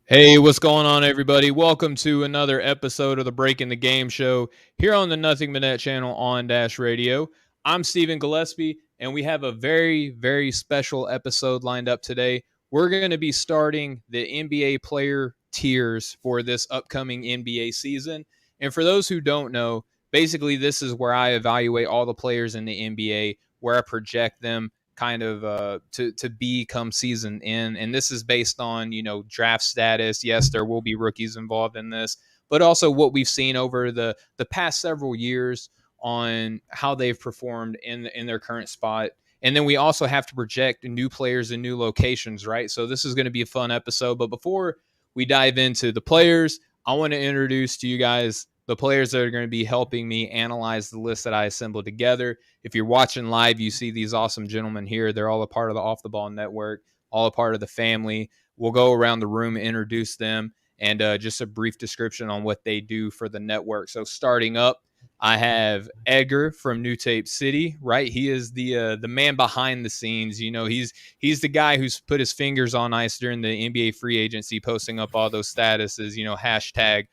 Hey, what's going on, everybody? Welcome to another episode of the Breaking the Game show here on the Nothing But Net channel on Dash Radio. I'm Stephen Gillespie, and we have a very, very special episode lined up today. We're going to be starting the NBA player tiers for this upcoming NBA season. And for those who don't know, basically, this is where I evaluate all the players in the NBA, where I project them kind of to be come season in, and this is based on draft status. Yes, there will be rookies involved in this, but also what we've seen over the past several years on how they've performed in their current spot. And then we also have to project new players in new locations, right? So this is going to be a fun episode. But before we dive into the players, I want to introduce to you guys the players that are going to be helping me analyze the list that I assembled together. If you're watching live, you see these awesome gentlemen here. They're all a part of the Off the Ball Network, all a part of the family. We'll go around the room, introduce them, and just a brief description on what they do for the network. So starting up, I have Edgar from New Tape City, right? He is the man behind the scenes. He's the guy who's put his fingers on ice during the NBA free agency, posting up all those statuses. Hashtag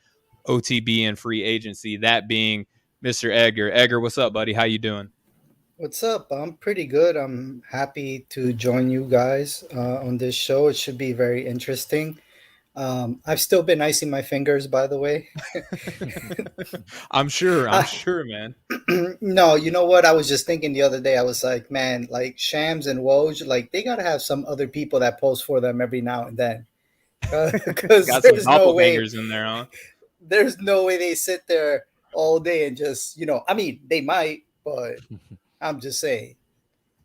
OTB and free agency. That being Mr. Edgar. Edgar, what's up, buddy? How you doing? What's up? I'm pretty good. I'm happy to join you guys on this show. It should be very interesting. I've still been icing my fingers, by the way. I'm sure. I'm I, sure, man. no, you know what? I was just thinking the other day. I was like, man, like Shams and Woj, like they gotta have some other people that post for them every now and then, because Got some doppelgangers in there, huh? there's no way they sit there all day and just, I mean, they might, but I'm just saying.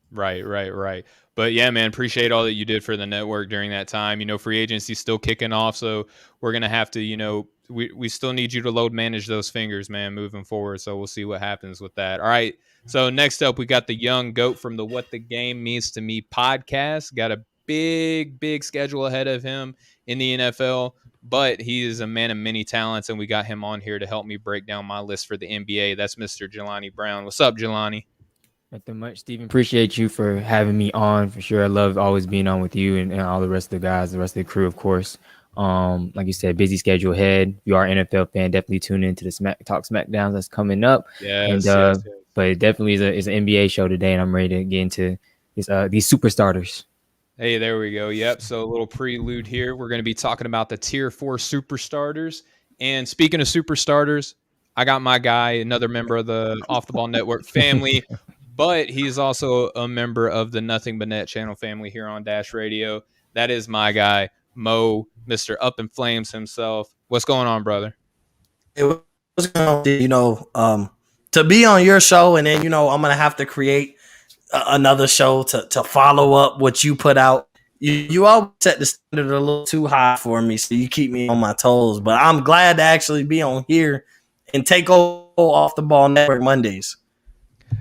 Right, right, right. But yeah, man, appreciate all that you did for the network during that time. Free agency still kicking off, so we're gonna have to, we still need you to load manage those fingers, man, moving forward. So we'll see what happens with that. All right. So next up, we got the young goat from the What the Game Means to Me podcast. Got a big, big schedule ahead of him in the NFL, but he is a man of many talents, and we got him on here to help me break down my list for the NBA. That's Mr. Jelani Brown. What's up, Jelani? Nothing much, Stephen. Appreciate you for having me on for sure. I love always being on with you and all the rest of the guys, the rest of the crew, of course. Like you said, busy schedule ahead. If you are an NFL fan, definitely tune into the SmackDowns that's coming up. Yes, And yes. but it definitely is an NBA show today, and I'm ready to get into these super starters. Hey, there we go. Yep. So a little prelude here. We're going to be talking about the tier 4 super starters. And speaking of super starters, I got my guy, another member of the Off the Ball Network family, but he's also a member of the Nothing But Net channel family here on Dash Radio. That is my guy, Mo, Mr. Up in Flames himself. What's going on, brother? It was going to, to be on your show, and then I'm gonna have to create another show to follow up what you put out. You always set the standard a little too high for me, so you keep me on my toes. But I'm glad to actually be on here and take over Off the Ball Network Mondays.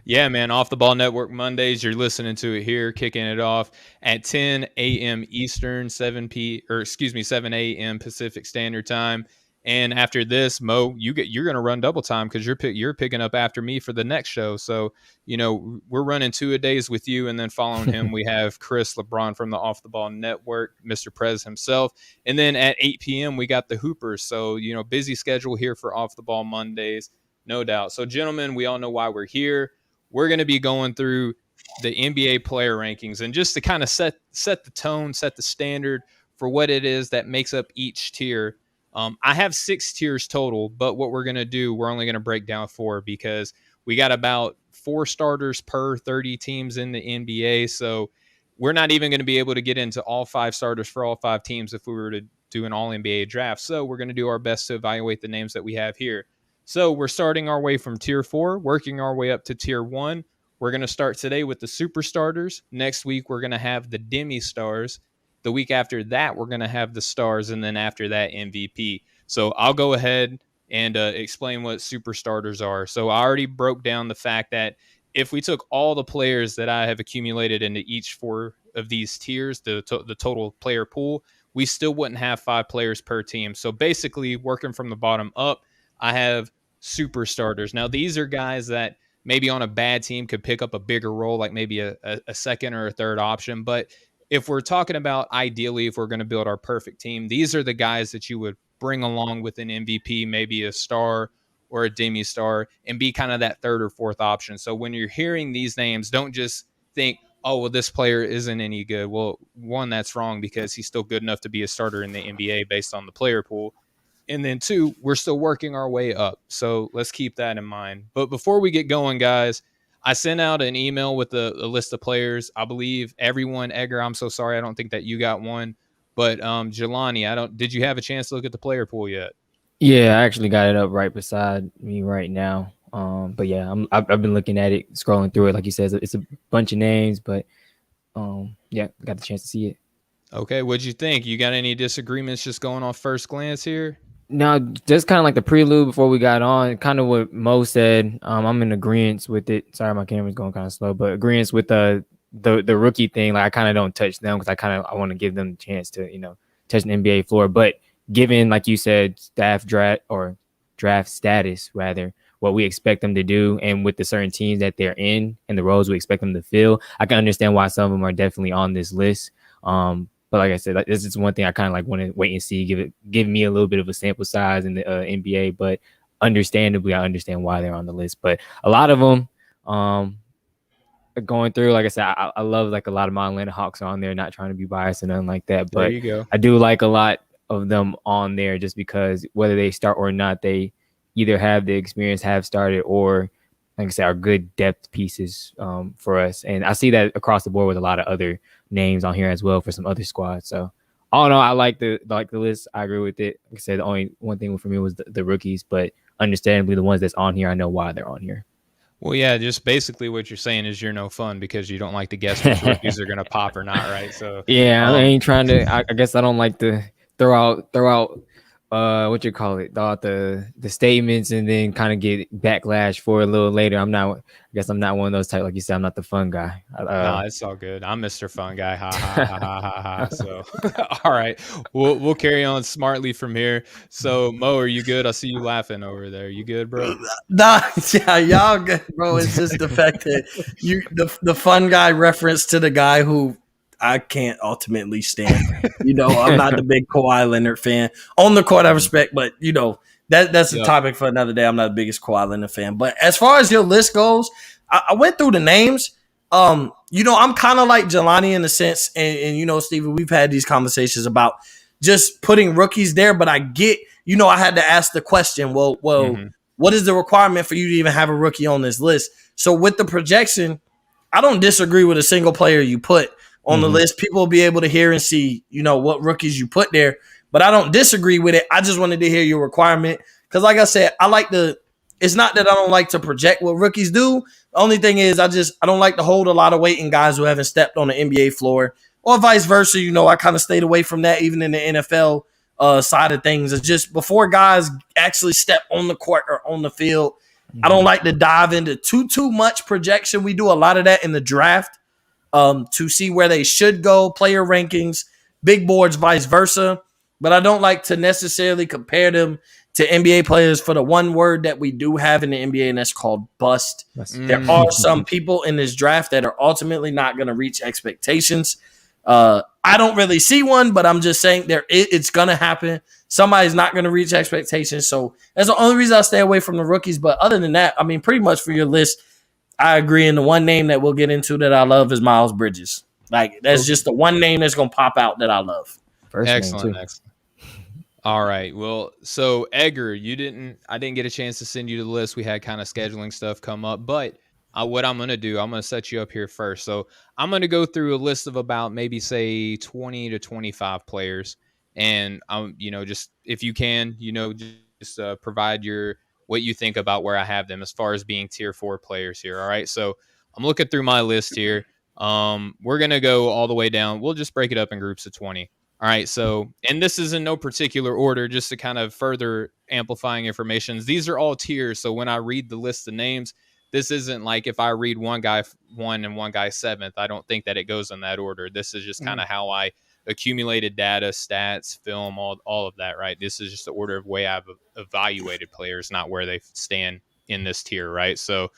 Yeah, man. Off the Ball Network Mondays. You're listening to it here, kicking it off at 10 a.m. Eastern, 7 a.m. Pacific Standard Time. And after this, Mo, you're going to run double time because you're picking up after me for the next show. So we're running 2-a-days with you, and then following him we have Chris LeBron from the Off the Ball Network, Mr. Prez himself, and then at 8 p.m. we got the Hoopers. So busy schedule here for Off the Ball Mondays, no doubt. So gentlemen, we all know why we're here. We're going to be going through the NBA player rankings, and just to kind of set the tone, set the standard for what it is that makes up each tier. I have 6 tiers total, but what we're going to do, we're only going to break down 4 because we got about 4 starters per 30 teams in the NBA. So we're not even going to be able to get into all 5 starters for all 5 teams if we were to do an all NBA draft. So we're going to do our best to evaluate the names that we have here. So we're starting our way from tier 4, working our way up to tier 1. We're going to start today with the super starters. Next week, we're going to have the demi stars. The week after that, we're going to have the stars, and then after that, MVP. So I'll go ahead and explain what super starters are. So I already broke down the fact that if we took all the players that I have accumulated into each 4 of these tiers, the total player pool, we still wouldn't have 5 players per team. So basically, working from the bottom up, I have super starters. Now, these are guys that maybe on a bad team could pick up a bigger role, like maybe a second or a third option, but if we're talking about ideally, if we're going to build our perfect team, these are the guys that you would bring along with an MVP, maybe a star or a demi-star, and be kind of that third or fourth option. So when you're hearing these names, don't just think, oh, well, this player isn't any good. Well, one, that's wrong because he's still good enough to be a starter in the NBA based on the player pool. And then two, we're still working our way up. So let's keep that in mind. But before we get going, guys, I sent out an email with a list of players. I believe everyone, Edgar, I'm so sorry. I don't think that you got one. But Jelani, did you have a chance to look at the player pool yet? Yeah, I actually got it up right beside me right now. But yeah, I've been looking at it, scrolling through it. Like you said, it's a bunch of names, but yeah, got the chance to see it. Okay, what'd you think? You got any disagreements just going off first glance here? Now, just kind of like the prelude before we got on, kind of what Mo said. I'm in agreement with it. Sorry, my camera's going kind of slow, but agreement with the rookie thing. Like I kind of don't touch them because I want to give them the chance to touch an NBA floor. But given, like you said, draft status rather, what we expect them to do, and with the certain teams that they're in and the roles we expect them to fill, I can understand why some of them are definitely on this list. But like I said, like, this is one thing I kind of like want to wait and see, give me a little bit of a sample size in the NBA, but understandably, I understand why they're on the list. But a lot of them, going through, like I said, I love like a lot of my Atlanta Hawks are on there, not trying to be biased and nothing like that. But there you go. I do like a lot of them on there just because whether they start or not, they either have the experience, have started, or like I said, are good depth pieces for us. And I see that across the board with a lot of other names on here as well for some other squads. So all in all, I like the list. I agree with it. Like I said, the only one thing for me was the rookies, but understandably the ones that's on here, I know why they're on here. Well, yeah, just basically what you're saying is you're no fun because you don't like to guess which rookies are going to pop or not, right? So yeah, I ain't trying to. I guess I don't like to throw out what you call it, the statements and then kind of get backlash for a little later. I guess I'm not one of those type, like you said, I'm not the fun guy. No, it's all good. I'm Mr. Fun Guy. Ha ha ha ha ha ha. So all right. We'll carry on smartly from here. So Mo, are you good? I see you laughing over there. You good, bro? Nah, yeah, y'all good, bro. It's just the fact that the fun guy reference to the guy who I can't ultimately stand. I'm not the big Kawhi Leonard fan. On the court, I respect, but that's a topic for another day. I'm not the biggest Kawhi Leonard fan. But as far as your list goes, I went through the names. I'm kind of like Jelani in a sense, and Steven, we've had these conversations about just putting rookies there. But I get, I had to ask the question, well, what is the requirement for you to even have a rookie on this list? So with the projection, I don't disagree with a single player you put on the list. People will be able to hear and see, what rookies you put there. But I don't disagree with it. I just wanted to hear your requirement. Because like I said, it's not that I don't like to project what rookies do. The only thing is I don't like to hold a lot of weight in guys who haven't stepped on the NBA floor or vice versa. I kind of stayed away from that even in the NFL side of things. It's just before guys actually step on the court or on the field, I don't like to dive into too much projection. We do a lot of that in the draft. To see where they should go, player rankings, big boards, vice versa. But I don't like to necessarily compare them to NBA players for the one word that we do have in the NBA, and that's called bust. There are some people in this draft that are ultimately not going to reach expectations. I don't really see one, but I'm just saying it's going to happen. Somebody's not going to reach expectations. So that's the only reason I stay away from the rookies. But other than that, I mean, pretty much for your list, I agree. And the one name that we'll get into that I love is Miles Bridges. Like, that's just the one name that's going to pop out that I love. Excellent. All right. Well, so Edgar, I didn't get a chance to send you the list. We had kind of scheduling stuff come up, but what I'm going to do, I'm going to set you up here first. So I'm going to go through a list of about maybe say 20 to 25 players. And just if you can, just provide what you think about where I have them as far as being tier 4 players here. All right. So I'm looking through my list here. We're going to go all the way down. We'll just break it up in groups of 20. All right. So, and this is in no particular order, just to kind of further amplifying information. These are all tiers. So when I read the list of names, this isn't like if I read one guy 1 and one guy 7th, I don't think that it goes in that order. This is just kind of how I accumulated data, stats, film, all of that, right? This is just the order of way I've evaluated players, not where they stand in this tier, right? So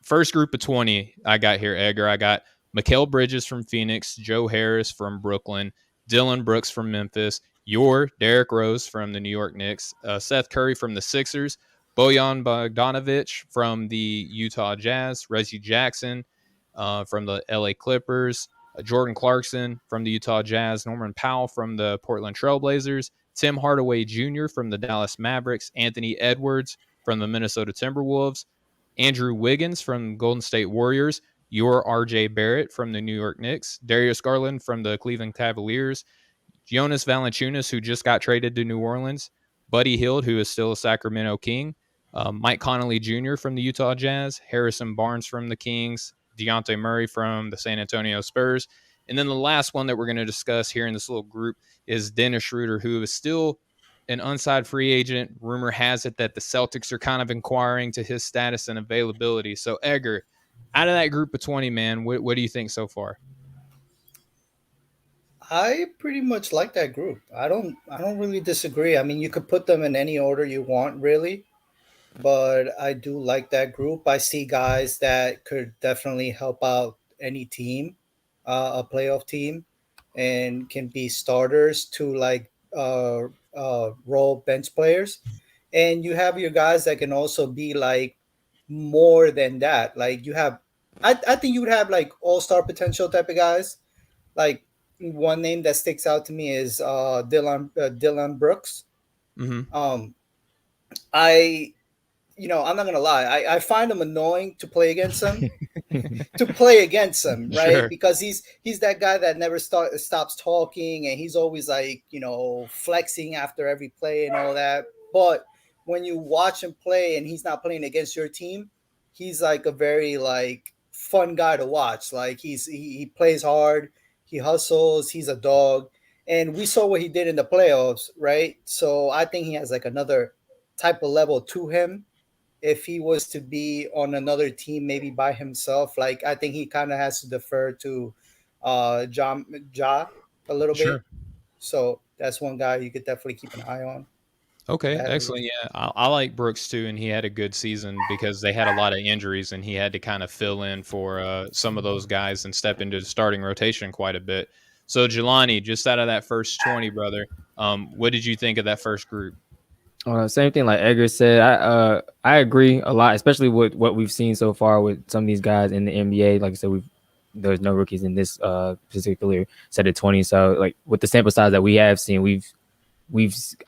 first group of 20 I got here, Edgar, I got Mikal Bridges from Phoenix, Joe Harris from Brooklyn, Dylan Brooks from Memphis, your Derrick Rose from the New York Knicks, Seth Curry from the Sixers, Bojan Bogdanovic from the Utah Jazz, Reggie Jackson from the LA Clippers, Jordan Clarkson from the Utah Jazz, Norman Powell from the Portland Trailblazers, Tim Hardaway Jr. from the Dallas Mavericks, Anthony Edwards from the Minnesota Timberwolves, Andrew Wiggins from Golden State Warriors, your RJ Barrett from the New York Knicks, Darius Garland from the Cleveland Cavaliers, Jonas Valanciunas, who just got traded to New Orleans, Buddy Hield, who is still a Sacramento King, Mike Conley Jr. from the Utah Jazz, Harrison Barnes from the Kings, Dejounte Murray from the San Antonio Spurs. And then the last one that we're going to discuss here in this little group is Dennis Schroeder, who is still an unsigned free agent. Rumor has it that the Celtics are kind of inquiring to his status and availability. So, Edgar, out of that group of 20, man, what do you think so far? I pretty much like that group. I don't really disagree. I mean, you could put them in any order you want, really, but I do like that group. I see guys that could definitely help out any team, a playoff team, and can be starters to like role bench players. And you have your guys that can also be like more than that. Like you have, I think you would have like all-star potential type of guys. Like one name that sticks out to me is Dylan Brooks. Mm-hmm. I I'm not gonna lie. I find him annoying to play against him. To play against him, right? Sure. Because he's that guy that never stops talking, and he's always like flexing after every play and all that. But when you watch him play, and he's not playing against your team, he's like a very like fun guy to watch. Like he plays hard, he hustles, he's a dog, and we saw what he did in the playoffs, right? So I think he has like another type of level to him if he was to be on another team, maybe by himself. Like I think he kind of has to defer to Ja a little bit. Sure. So that's one guy you could definitely keep an eye on. Okay, That excellent. Yeah, I like Brooks too, and he had a good season because they had a lot of injuries, and he had to kind of fill in for some of those guys and step into the starting rotation quite a bit. So, Jelani, just out of that first 20, brother, what did you think of that first group? Same thing like Edgar said. I agree a lot, especially with what we've seen so far with some of these guys in the NBA. Like I said, there's no rookies in this particular set of 20. So like with the sample size that we have seen,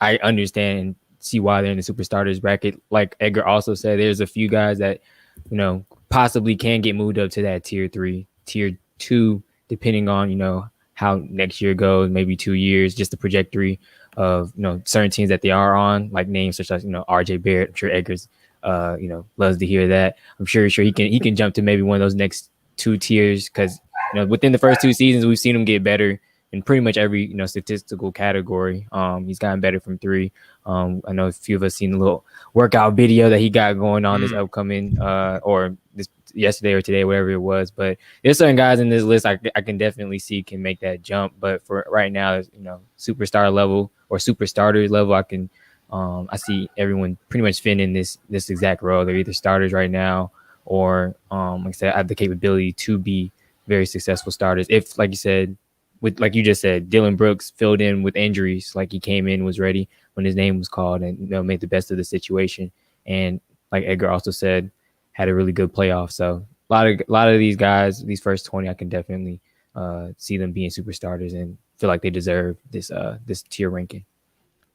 I understand and see why they're in the super starters bracket. Like Edgar also said, there's a few guys that possibly can get moved up to that tier 3, tier 2, depending on how next year goes, maybe 2 years, just the trajectory of certain teams that they are on, like names such as RJ Barrett. I'm sure Edgar's loves to hear that. I'm sure he can jump to maybe one of those next 2 tiers because within the first 2 seasons we've seen him get better in pretty much every statistical category. He's gotten better from 3. I know a few of us seen the little workout video that he got going on this upcoming or this yesterday or today, whatever it was. But there's certain guys in this list I can definitely see can make that jump. But for right now, superstar level or super starters level, I see everyone pretty much fitting in this exact role. They're either starters right now or like I said, have the capability to be very successful starters. If, like you said, like you just said, Dylan Brooks filled in with injuries, like he came in, was ready when his name was called, and made the best of the situation. And like Edgar also said, had a really good playoff. So a lot of these guys, these first 20, I can definitely see them being super starters and feel like they deserve this tier ranking.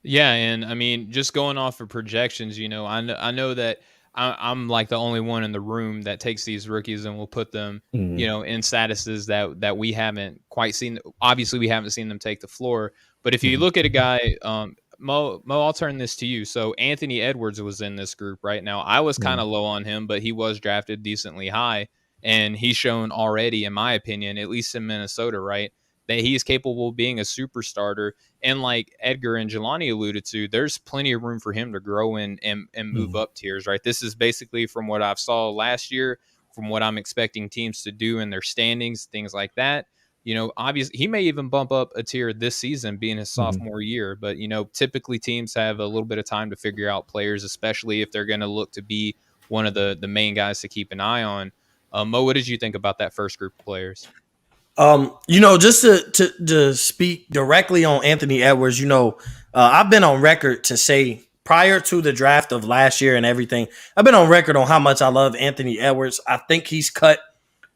Yeah, and I mean, just going off of projections, I know that I'm like the only one in the room that takes these rookies and will put them, in statuses that we haven't quite seen. Obviously, we haven't seen them take the floor. But if you look at a guy, Mo, I'll turn this to you. So Anthony Edwards was in this group right now. I was kind of low on him, but he was drafted decently high, and he's shown already, in my opinion, at least in Minnesota, right, that he is capable of being a super starter. And like Edgar and Jelani alluded to, there's plenty of room for him to grow in and move up tiers, right? This is basically from what I've saw last year, from what I'm expecting teams to do in their standings, things like that. Obviously he may even bump up a tier this season being his sophomore year, but typically teams have a little bit of time to figure out players, especially if they're going to look to be one of the main guys to keep an eye on. Mo, what did you think about that first group of players? Just to speak directly on Anthony Edwards, I've been on record to say prior to the draft of last year and everything, I've been on record on how much I love Anthony Edwards. I think he's cut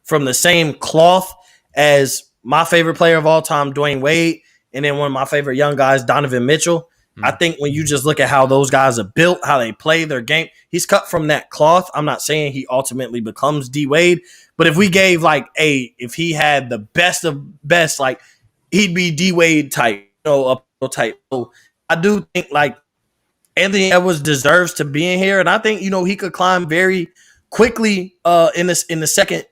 from the same cloth as my favorite player of all time, Dwayne Wade, and then one of my favorite young guys, Donovan Mitchell. I think when you just look at how those guys are built, how they play their game, he's cut from that cloth. I'm not saying he ultimately becomes D Wade, but if we gave if he had the best of best, he'd be D Wade type, up type. So I do think Anthony Edwards deserves to be in here, and I think he could climb very quickly in the second,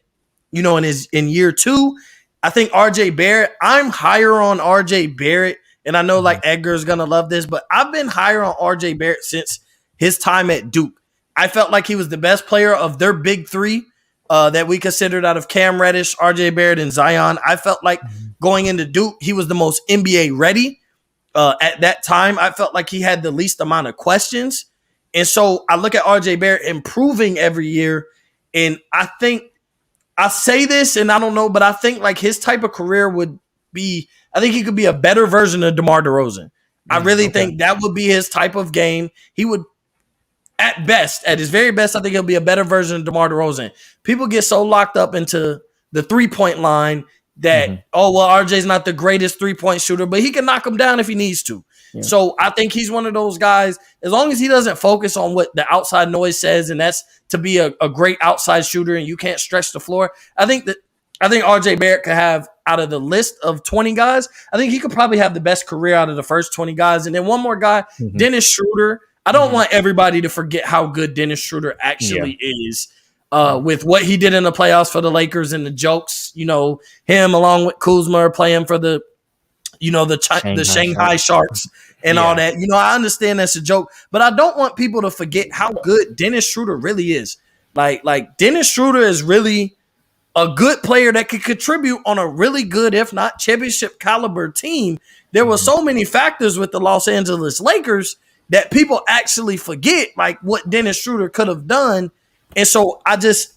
in year two. I think RJ Barrett. I'm higher on RJ Barrett. And I know Edgar's going to love this, but I've been higher on RJ Barrett since his time at Duke. I felt like he was the best player of their big three that we considered out of Cam Reddish, RJ Barrett, and Zion. I felt like going into Duke, he was the most NBA ready at that time. I felt like he had the least amount of questions. And so I look at RJ Barrett improving every year. And I think I say this and I don't know, but I think his type of career would be, I think he could be a better version of DeMar DeRozan. I really think that would be his type of game. He would, at his very best, I think he'll be a better version of DeMar DeRozan. People get so locked up into the 3-point line that, RJ's not the greatest 3-point shooter, but he can knock him down if he needs to. Yeah. So I think he's one of those guys, as long as he doesn't focus on what the outside noise says, and that's to be a great outside shooter and you can't stretch the floor. I think RJ Barrett could have, out of the list of 20 guys, I think he could probably have the best career out of the first 20 guys. And then one more guy, Dennis Schroeder. I don't want everybody to forget how good Dennis Schroeder actually is with what he did in the playoffs for the Lakers and the jokes, him along with Kuzma are playing for the Shanghai Sharks and all that. I understand that's a joke, but I don't want people to forget how good Dennis Schroeder really is. Like Dennis Schroeder is really a good player that could contribute on a really good, if not championship caliber team. There were so many factors with the Los Angeles Lakers that people actually forget, what Dennis Schroeder could have done. And so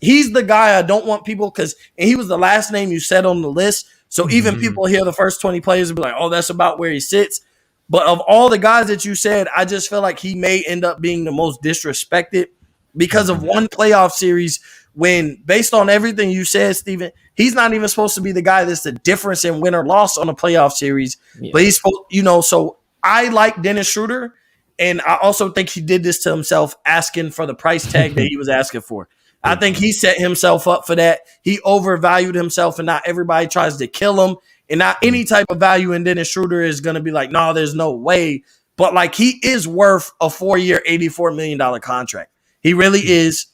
he's the guy I don't want people, and he was the last name you said on the list. So even people hear the first 20 players and be like, oh, that's about where he sits. But of all the guys that you said, I just feel like he may end up being the most disrespected because of one playoff series when, based on everything you said, Steven, he's not even supposed to be the guy that's the difference in win or loss on a playoff series. Yeah. But he's supposed, so I like Dennis Schroeder, and I also think he did this to himself, asking for the price tag that he was asking for. I think he set himself up for that. He overvalued himself, and not everybody tries to kill him. And not any type of value in Dennis Schroeder is going to be like, no, there's no way. But he is worth a 4-year, $84 million contract. He really is.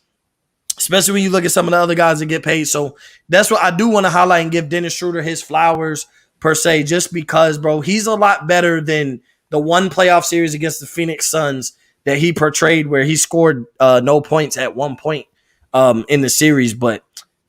Especially when you look at some of the other guys that get paid. So that's what I do want to highlight and give Dennis Schroeder his flowers per se, just because, bro, he's a lot better than the one playoff series against the Phoenix Suns that he portrayed where he scored no points at one point in the series. But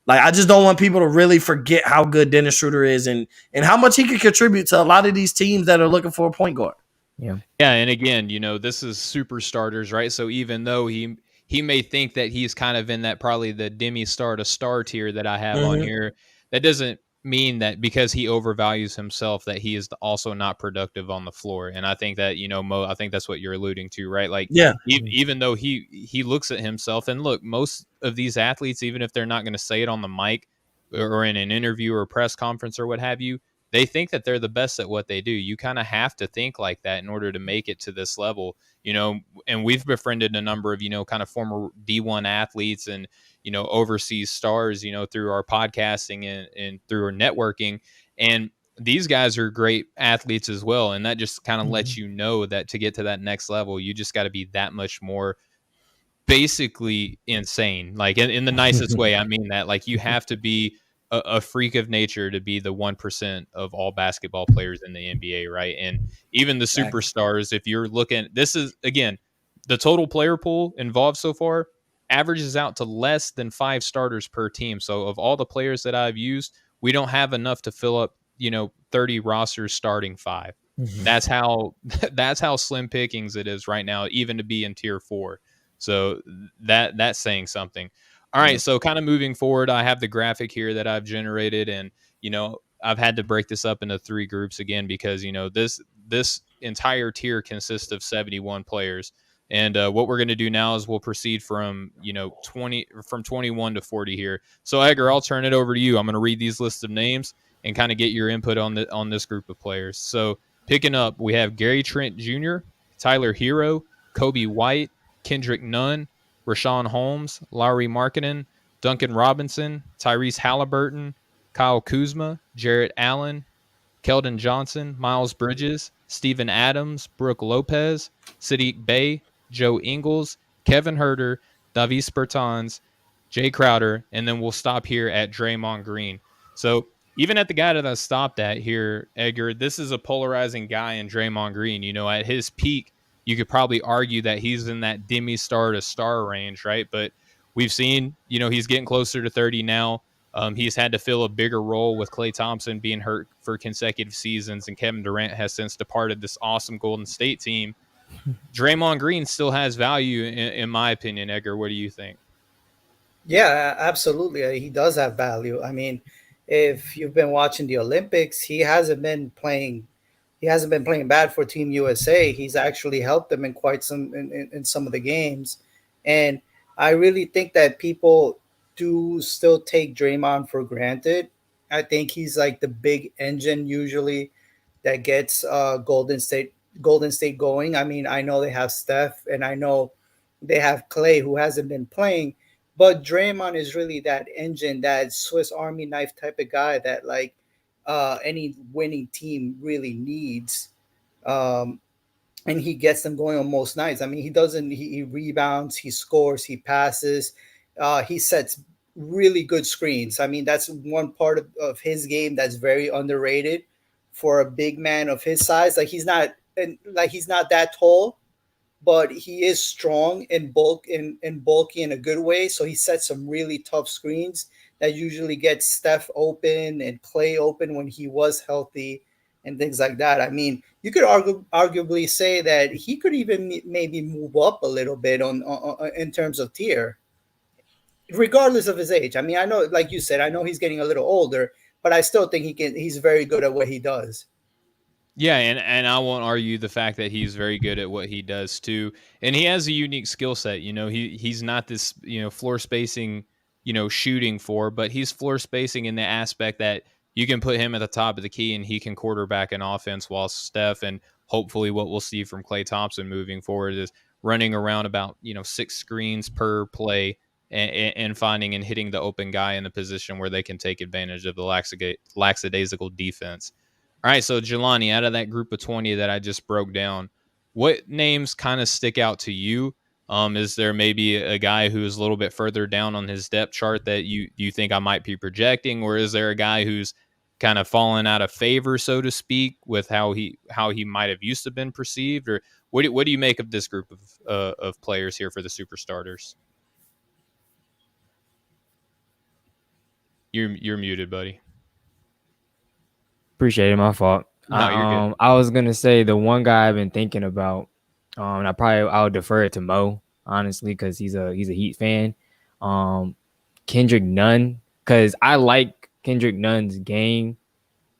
I just don't want people to really forget how good Dennis Schroeder is and how much he could contribute to a lot of these teams that are looking for a point guard. Yeah. Yeah. And again, this is super starters, right? So even though he may think that he's kind of in that probably the demi-star to star tier that I have on here, that doesn't mean that because he overvalues himself that he is also not productive on the floor. And I think that, Mo, I think that's what you're alluding to, right? Even though he looks at himself, and look, most of these athletes, even if they're not going to say it on the mic or in an interview or a press conference or what have you, they think that they're the best at what they do. You kind of have to think like that in order to make it to this level, and we've befriended a number of, kind of former D1 athletes and, overseas stars, through our podcasting and through our networking. And these guys are great athletes as well. And that just kind of lets you know that to get to that next level, you just got to be that much more basically insane. In the nicest way, I mean that. You have to be a freak of nature to be the 1% of all basketball players in the NBA, right? And even the superstars, if you're looking, this is, again, the total player pool involved so far averages out to less than 5 starters per team. So of all the players that I've used, we don't have enough to fill up, 30 rosters starting 5. That's how slim pickings it is right now, even to be in tier 4. So that's saying something. All right, so kind of moving forward, I have the graphic here that I've generated, and I've had to break this up into 3 groups again because this entire tier consists of 71 players, and what we're going to do now is we'll proceed from 21 to 40 here. So Edgar, I'll turn it over to you. I'm going to read these lists of names and kind of get your input on this group of players. So picking up, we have Gary Trent Jr., Tyler Hero, Kobe White, Kendrick Nunn, Rashawn Holmes, Lauri Markkanen, Duncan Robinson, Tyrese Halliburton, Kyle Kuzma, Jarrett Allen, Keldon Johnson, Miles Bridges, Steven Adams, Brooke Lopez, Sadiq Bey, Joe Ingles, Kevin Huerter, Davis Bertans, Jay Crowder, and then we'll stop here at Draymond Green. So even at the guy that I stopped at here, Edgar, this is a polarizing guy in Draymond Green. At his peak, you could probably argue that he's in that demi-star to star range, right? But we've seen, he's getting closer to 30 now. He's had to fill a bigger role with Klay Thompson being hurt for consecutive seasons, and Kevin Durant has since departed this awesome Golden State team. Draymond Green still has value, in my opinion. Edgar, what do you think? Yeah, absolutely. He does have value. I mean, if you've been watching the Olympics, he hasn't been playing bad for Team USA. He's actually helped them in quite some in some of the games. And I really think that people do still take Draymond for granted. I think he's like the big engine usually that gets Golden State going. I mean, I know they have Steph and I know they have Klay who hasn't been playing, but Draymond is really that engine, that Swiss Army knife type of guy that like any winning team really needs. And he gets them going on most nights. I mean, he rebounds, he scores, he passes, he sets really good screens. I mean, that's one part of his game that's very underrated for a big man of his size. He's not that tall, but he is strong and bulky in a good way. So he sets some really tough screens that usually gets Steph open and Klay open when he was healthy and things like that. I mean, you could arguably say that he could even maybe move up a little bit on in terms of tier, regardless of his age. I mean, I know, like you said, I know he's getting a little older, but I still think he's very good at what he does. Yeah, and I won't argue the fact that he's very good at what he does too, and he has a unique skill set. He's not this floor spacing shooting for, but he's floor spacing in the aspect that you can put him at the top of the key and he can quarterback an offense, while Steph and hopefully what we'll see from Klay Thompson moving forward is running around about 6 screens per play and finding and hitting the open guy in the position where they can take advantage of the lackadaisical defense. All right, so Jelani, out of that group of 20 that I just broke down, what names kind of stick out to you? Is there maybe a guy who's a little bit further down on his depth chart that you think I might be projecting, or is there a guy who's kind of fallen out of favor, so to speak, with how he might have used to been perceived? Or what do you make of this group of players here for the super starters? You're muted, buddy. Appreciate it. My fault. No, you're good. I was gonna say the one guy I've been thinking about. And I'll defer it to Mo, honestly, because he's a Heat fan. Kendrick Nunn, because I like Kendrick Nunn's game,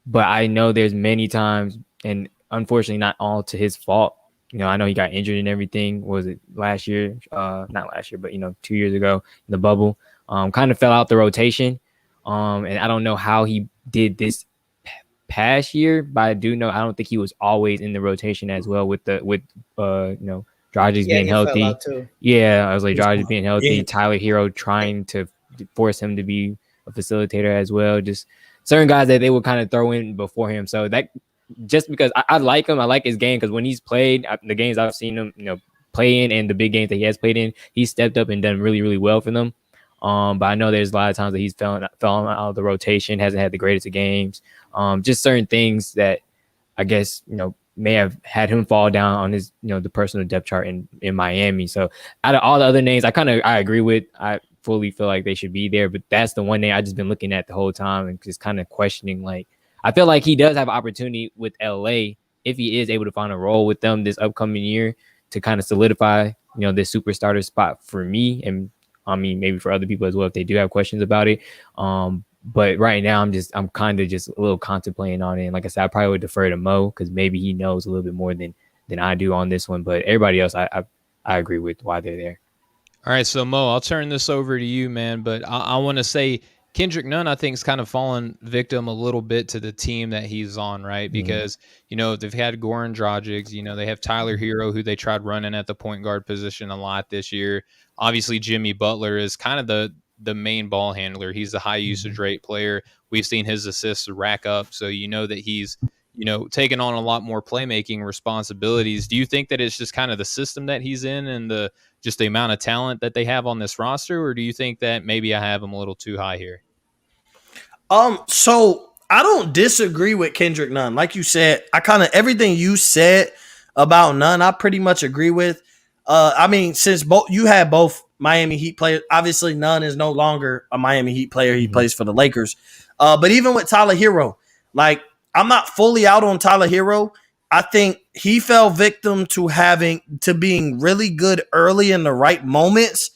but I know there's many times, and unfortunately not all to his fault. I know he got injured and everything. Was it last year? Not last year, but 2 years ago in the bubble. Kind of fell out the rotation. And I don't know how he did this past year, but I do know I don't think he was always in the rotation as well with Dragic being healthy. Yeah, I was like Dragic being healthy, yeah. Tyler Hero trying to force him to be a facilitator as well. Just certain guys that they would kind of throw in before him. So that just because I like him, I like his game, because when he's played the games I've seen him, play in, and the big games that he has played in, he's stepped up and done really, really well for them. But I know there's a lot of times that he's fallen out of the rotation, hasn't had the greatest of games. Just certain things that I guess, may have had him fall down on his, the personal depth chart in Miami. So out of all the other names, I agree with. I fully feel like they should be there, but that's the one name I just been looking at the whole time and just kind of questioning. Like, I feel like he does have opportunity with LA if he is able to find a role with them this upcoming year to kind of solidify, this super starter spot for me and I mean, maybe for other people as well if they do have questions about it. But right now I'm kind of just a little contemplating on it. And like I said, I probably would defer to Mo because maybe he knows a little bit more than I do on this one. But everybody else, I agree with why they're there. All right, so Mo, I'll turn this over to you, man. But I want to say Kendrick Nunn, I think, is kind of fallen victim a little bit to the team that he's on, right? Because, you know, they've had Goran Dragic, you know, they have Tyler Hero, who they tried running at the point guard position a lot this year. Obviously, Jimmy Butler is kind of the main ball handler. He's a high usage rate player. We've seen his assists rack up, so you know that he's, you know, taking on a lot more playmaking responsibilities. Do you think that it's just kind of the system that he's in and just the amount of talent that they have on this roster, or do you think that maybe I have him a little too high here? So I don't disagree with Kendrick Nunn. Like you said, I kind of everything you said about Nunn, I pretty much agree with. I mean, since you had both Miami Heat players, obviously Nunn is no longer a Miami Heat player. He plays for the Lakers. But even with Tyler Hero, like I'm not fully out on Tyler Hero. I think he fell victim to being really good early in the right moments.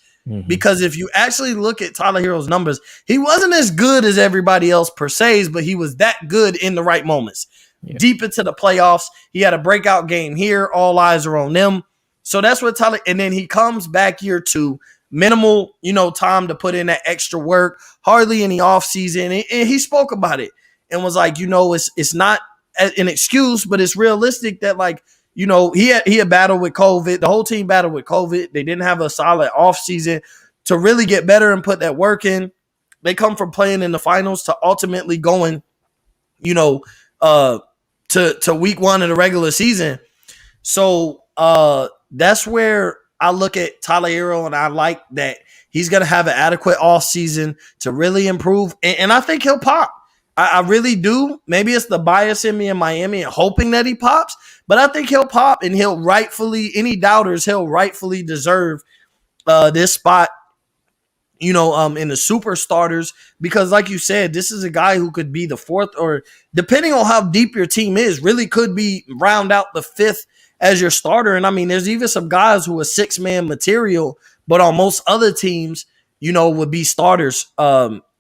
Because if you actually look at Tyler Hero's numbers, he wasn't as good as everybody else per se, but he was that good in the right moments. Yeah. Deep into the playoffs, he had a breakout game here. All eyes are on them. So that's what Tyler, and then he comes back year 2, minimal, you know, time to put in that extra work, hardly any offseason. And he spoke about it and was like, you know, it's not an excuse, but it's realistic that, like, you know, he had battled with COVID. The whole team battled with COVID. They didn't have a solid offseason to really get better and put that work in. They come from playing in the finals to ultimately going, you know, to week 1 of the regular season. So that's where I look at Tyler Hero, and I like that he's going to have an adequate offseason to really improve. And I think he'll pop. I really do. Maybe it's the bias in me in Miami and hoping that he pops, but I think he'll pop, and he'll rightfully, any doubters, he'll rightfully deserve this spot, you know, in the super starters, because like you said, this is a guy who could be the 4th, or depending on how deep your team is, really could be round out the 5th as your starter. And I mean, there's even some guys who are 6-man material, but on most other teams, you know, would be starters,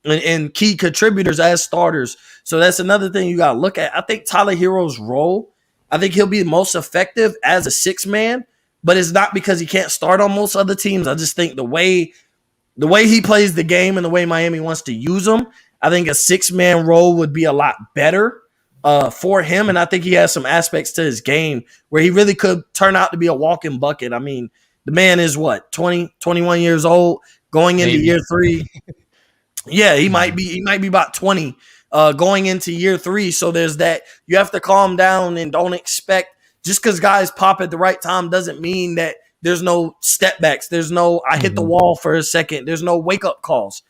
and key contributors as starters. So that's another thing you got to look at. I think Tyler Hero's role, I think he'll be the most effective as a 6-man, but it's not because he can't start on most other teams. I just think the way he plays the game and the way Miami wants to use him, I think a 6-man role would be a lot better for him. And I think he has some aspects to his game where he really could turn out to be a walking bucket. I mean, the man is what, 20, 21 years old, going into year 3. Yeah, he might be about 20 going into year 3. So there's that. You have to calm down and don't expect, just because guys pop at the right time doesn't mean that there's no step backs. There's no I hit the wall for a second. There's no wake up calls.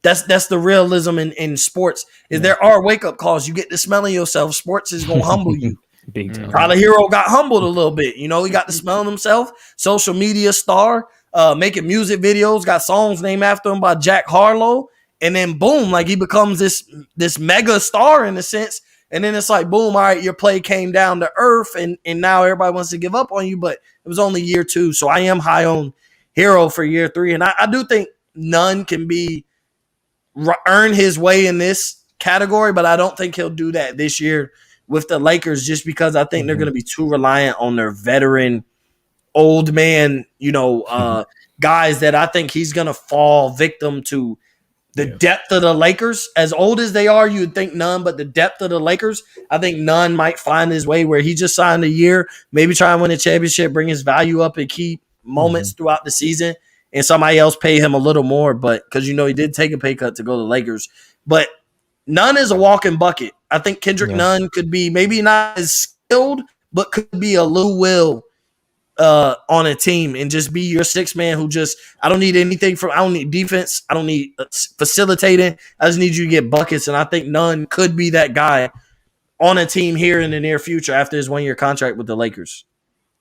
That's the realism in sports. Is there are wake up calls. You get to smelling yourself. Sports is gonna humble you. Big time. Tyler Hero got humbled a little bit. You know, he got to smelling himself. Social media star, making music videos, got songs named after him by Jack Harlow. And then boom, like he becomes this mega star in a sense. And then it's like, boom, all right, your play came down to earth, and now everybody wants to give up on you, but it was only year 2. So I am high on Hero for year 3. And I do think Nunn can earn his way in this category, but I don't think he'll do that this year with the Lakers, just because I think they're going to be too reliant on their veteran old man, you know, guys that I think he's going to fall victim to. The depth of the Lakers, as old as they are, you would think Nunn, but the depth of the Lakers, I think Nunn might find his way where he just signed a year, maybe try and win a championship, bring his value up in key moments throughout the season, and somebody else pay him a little more, but because, you know, he did take a pay cut to go to the Lakers. But Nunn is a walking bucket. I think Kendrick Nunn could be maybe not as skilled, but could be a Lou Will on a team and just be your 6-man who just, I don't need anything I don't need defense. I don't need facilitating. I just need you to get buckets. And I think Nunn could be that guy on a team here in the near future after his 1-year contract with the Lakers.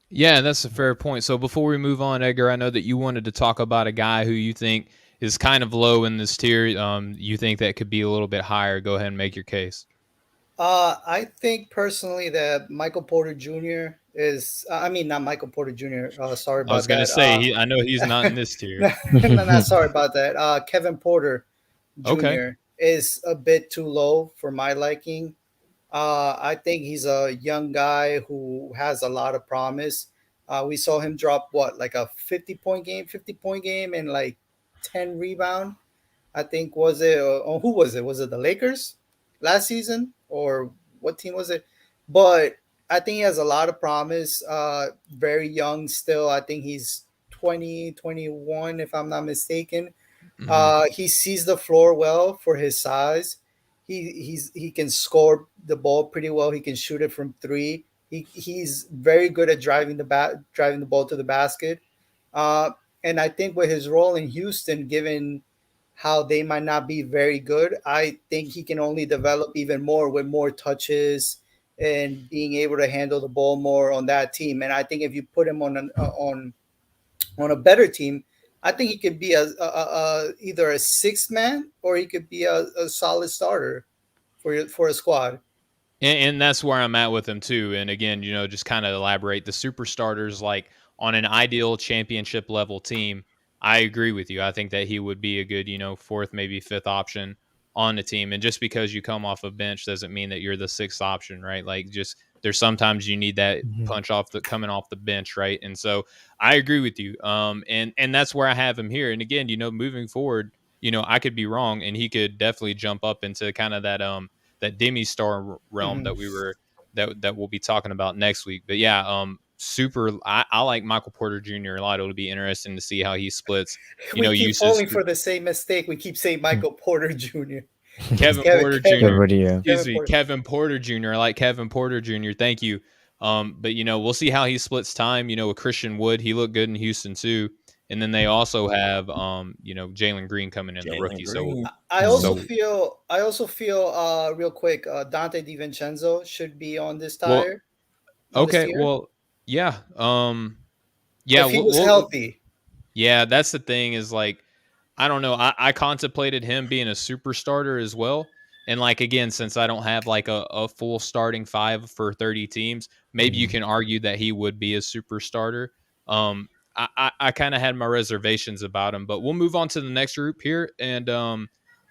Yeah, that's a fair point. So before we move on, Edgar, I know that you wanted to talk about a guy who you think is kind of low in this tier. You think that could be a little bit higher. Go ahead and make your case. I think personally that Michael Porter Jr. is, I mean, not Michael Porter Jr. Sorry I was about gonna that. say I know he's not in this tier. No, sorry about that. Kevin Porter Okay. Jr. is a bit too low for my liking. I think he's a young guy who has a lot of promise. We saw him drop what, like a 50 point game and like 10 rebound. I think was it? Who was it? Was it the Lakers last season or what team was it? But I think he has a lot of promise. Very young still. I think he's 20, 21, if I'm not mistaken. Mhm. He sees the floor well for his size. He can score the ball pretty well. He can shoot it from three. He's very good at driving the ball to the basket. Uh, and I think with his role in Houston, given how they might not be very good, I think he can only develop even more with more touches and being able to handle the ball more on that team. And I think if you put him on a better team, I think he could be either a sixth man or he could be a solid starter for a squad. And that's where I'm at with him too. And again, just kind of elaborate the super starters like on an ideal championship level team. I agree with you. I think that he would be a good, fourth, maybe fifth option on the team. And just because you come off a bench doesn't mean that you're the sixth option, right? Like just there's sometimes you need that Mhm. punch off the coming off the bench, right? And so I agree with you. And that's where I have him here. And again, moving forward, I could be wrong, and he could definitely jump up into kind of that demi star realm Mhm. that that we'll be talking about next week. But yeah, super. I like Michael Porter Jr. a lot. It'll be interesting to see how he splits. We keep Uses falling for the same mistake. We keep saying Michael Porter Jr. It's Kevin Kevin Porter Kevin Jr. Everybody, yeah. Excuse Kevin me, Porter. Kevin Porter Jr. I like Kevin Porter Jr. Thank you. But we'll see how he splits time. With Christian Wood, he looked good in Houston too. And then they also have Jalen Green coming in, the Jalen rookie. So Green. I also Mhm. so feel I also feel real quick Dante DiVincenzo should be on this well, tire on this okay, tier well, yeah, yeah, if he was healthy. yeah, that's the thing is like I don't know. I contemplated him being a super starter as well. And like again, since I don't have like a full starting five for 30 teams, maybe you Mhm. can argue that he would be a super starter. I kind of had my reservations about him, but we'll move on to the next group here. And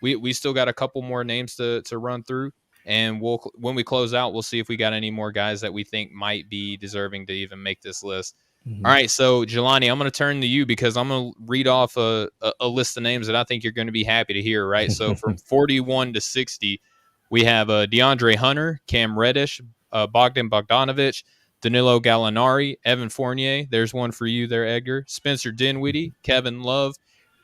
we still got a couple more names to run through. And when we close out, we'll see if we got any more guys that we think might be deserving to even make this list. All Mhm. right, so Jelani, I'm going to turn to you because I'm going to read off a list of names that I think you're going to be happy to hear. Right, so from 41 to 60, we have DeAndre Hunter, Cam Reddish, Bogdan Bogdanovic, Danilo Gallinari, Evan Fournier. There's one for you there, Edgar. Spencer Dinwiddie, Kevin Love,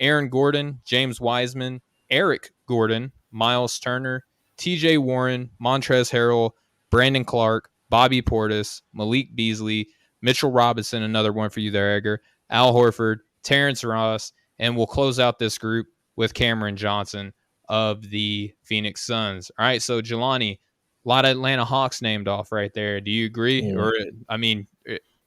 Aaron Gordon, James Wiseman, Eric Gordon, Miles Turner, T.J. Warren, Montrezl Harrell, Brandon Clark, Bobby Portis, Malik Beasley, Mitchell Robinson, another one for you there, Edgar, Al Horford, Terrence Ross, and we'll close out this group with Cameron Johnson of the Phoenix Suns. All right, so Jelani, a lot of Atlanta Hawks named off right there. Do you agree? Yeah. Or, I mean,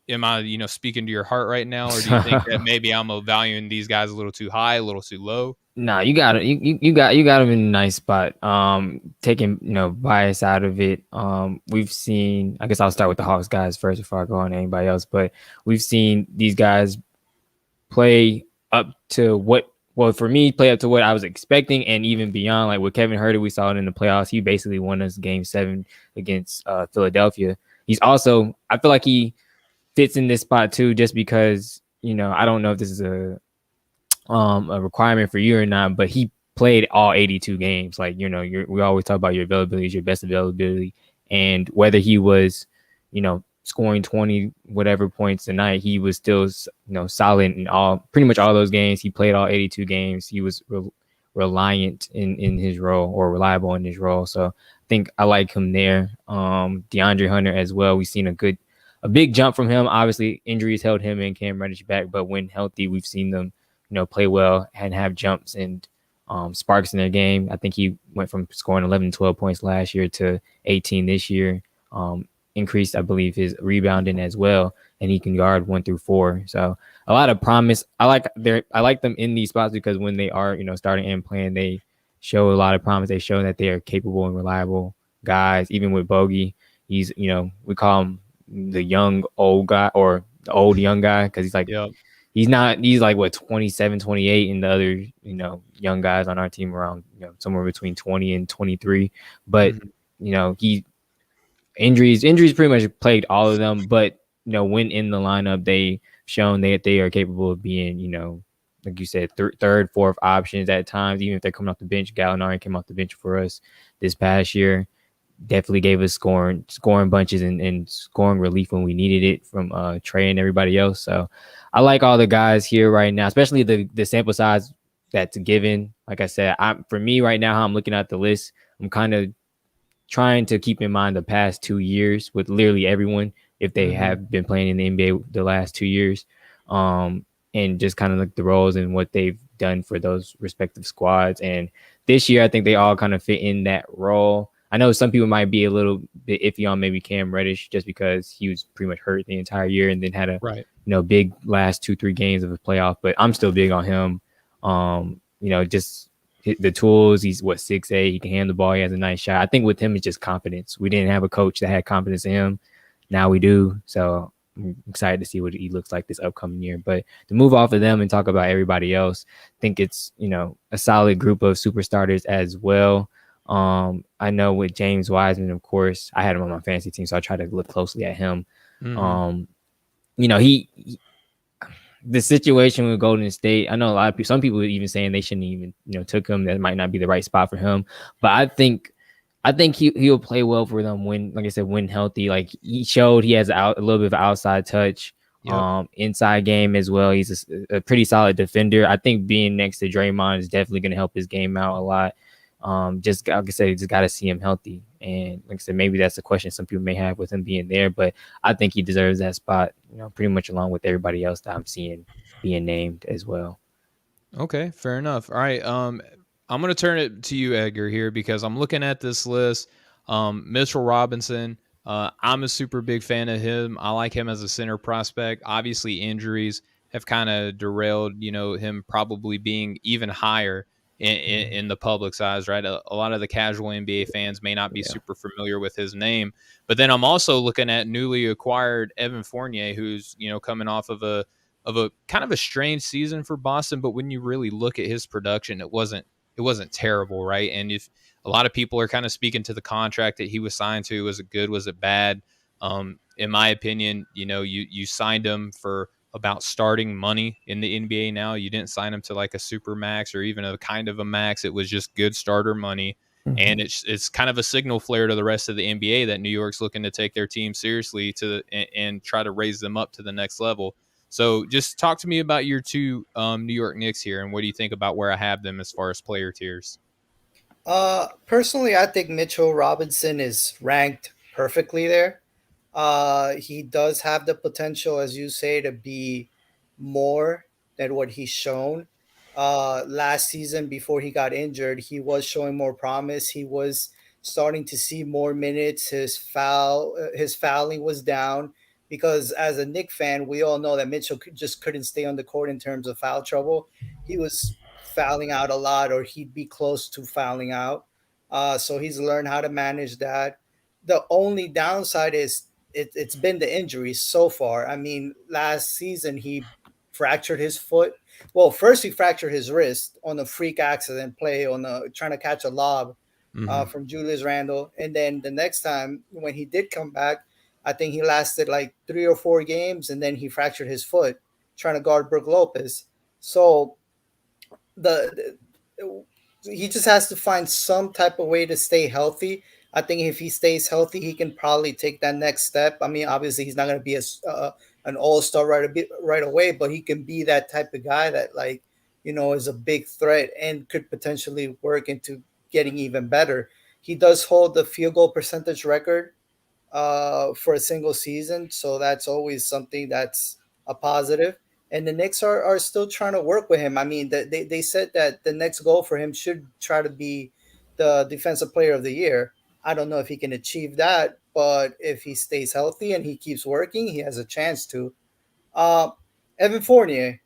am I, speaking to your heart right now? Or do you think that maybe I'm valuing these guys a little too high, a little too low? Nah, you got it. You got him in a nice spot. Taking bias out of it. We've seen. I guess I'll start with the Hawks guys first before I go on to anybody else. But we've seen these guys play up to what. Well, for me, play up to what I was expecting, and even beyond. Like with Kevin Huerter, we saw it in the playoffs. He basically won us Game 7 against Philadelphia. He's also. I feel like he fits in this spot too, just because I don't know if this is a requirement for you or not, but he played all 82 games. Like, we always talk about your availability is your best availability. And whether he was, scoring 20 whatever points a night, he was still, solid in pretty much all those games. He played all 82 games. He was reliant in his role, or reliable in his role. So I think I like him there. DeAndre Hunter as well. We've seen a big jump from him. Obviously, injuries held him and Cam Reddish back, but when healthy, we've seen them play well and have jumps and sparks in their game. I think he went from scoring 11, 12 points last year to 18 this year. Increased, I believe, his rebounding as well, and he can guard 1 through 4. So a lot of promise. I like them in these spots because when they are, starting and playing, they show a lot of promise. They show that they are capable and reliable guys. Even with Bogey, he's we call him the young old guy or the old young guy because he's like Yep. he's like what 27, 28, and the other young guys on our team around somewhere between 20 and 23. But he injuries pretty much plagued all of them. But when in the lineup, they've shown that they are capable of being like you said, third, fourth options at times. Even if they're coming off the bench, Gallinari came off the bench for us this past year. Definitely gave us scoring bunches and scoring relief when we needed it from Trey and everybody else. So I like all the guys here right now, especially the sample size that's given. Like I said, for me right now, how I'm looking at the list, I'm kind of trying to keep in mind the past 2 years with literally everyone if they have been playing in the NBA the last 2 years, and just kind of like the roles and what they've done for those respective squads. And this year, I think they all kind of fit in that role. I know some people might be a little bit iffy on maybe Cam Reddish just because he was pretty much hurt the entire year and then had a big last 2-3 games of a playoff. But I'm still big on him. Just the tools. He's 6'8". He can handle the ball. He has a nice shot. I think with him, it's just confidence. We didn't have a coach that had confidence in him. Now we do. So I'm excited to see what he looks like this upcoming year. But to move off of them and talk about everybody else, I think it's a solid group of super starters as well. I know with James Wiseman, of course, I had him on my fantasy team, so I try to look closely at him. The situation with Golden State, I know a lot of people, some people are even saying they shouldn't even, took him. That might not be the right spot for him. But I think he'll play well for them when, like I said, when healthy. Like he showed he has a little bit of outside touch, inside game as well. He's a pretty solid defender. I think being next to Draymond is definitely going to help his game out a lot. Just like I said, just got to see him healthy. And like I said, maybe that's the question some people may have with him being there, but I think he deserves that spot, pretty much along with everybody else that I'm seeing being named as well. Okay, fair enough. All right. I'm going to turn it to you, Edgar, here because I'm looking at this list. Mitchell Robinson, I'm a super big fan of him. I like him as a center prospect. Obviously, injuries have kind of derailed, him probably being even higher in the public's eyes, right? A lot of the casual NBA fans may not be super familiar with his name. But then I'm also looking at newly acquired Evan Fournier, who's, coming off of a kind of a strange season for Boston. But when you really look at his production, it wasn't terrible, right? And if a lot of people are kind of speaking to the contract that he was signed to, was it good? Was it bad? In my opinion, you signed him for about starting money in the NBA now. You didn't sign him to like a super max or even a kind of a max. It was just good starter money. And it's kind of a signal flare to the rest of the NBA that New York's looking to take their team seriously and try to raise them up to the next level. So just talk to me about your two New York Knicks here, and what do you think about where I have them as far as player tiers? Personally, I think Mitchell Robinson is ranked perfectly there. He does have the potential, as you say, to be more than what he's shown. Last season, before he got injured, he was showing more promise. He was starting to see more minutes. His fouling was down because, as a Knick fan, we all know that Mitchell just couldn't stay on the court in terms of foul trouble. He was fouling out a lot, or he'd be close to fouling out. So he's learned how to manage that. The only downside is it's been the injuries so far. I mean, last season he fractured his foot. Well, first he fractured his wrist on a freak accident play trying to catch a lob from Julius Randle, and then the next time when he did come back, I think he lasted like 3 or 4 games, and then he fractured his foot trying to guard Brook Lopez. So he just has to find some type of way to stay healthy. I think if he stays healthy, he can probably take that next step. I mean, obviously, he's not going to be an all-star right away, but he can be that type of guy that, is a big threat and could potentially work into getting even better. He does hold the field goal percentage record for a single season, so that's always something that's a positive. And the Knicks are still trying to work with him. I mean, they said that the next goal for him should try to be the Defensive Player of the Year. I don't know if he can achieve that, but if he stays healthy and he keeps working, he has a chance to. Evan Fournier.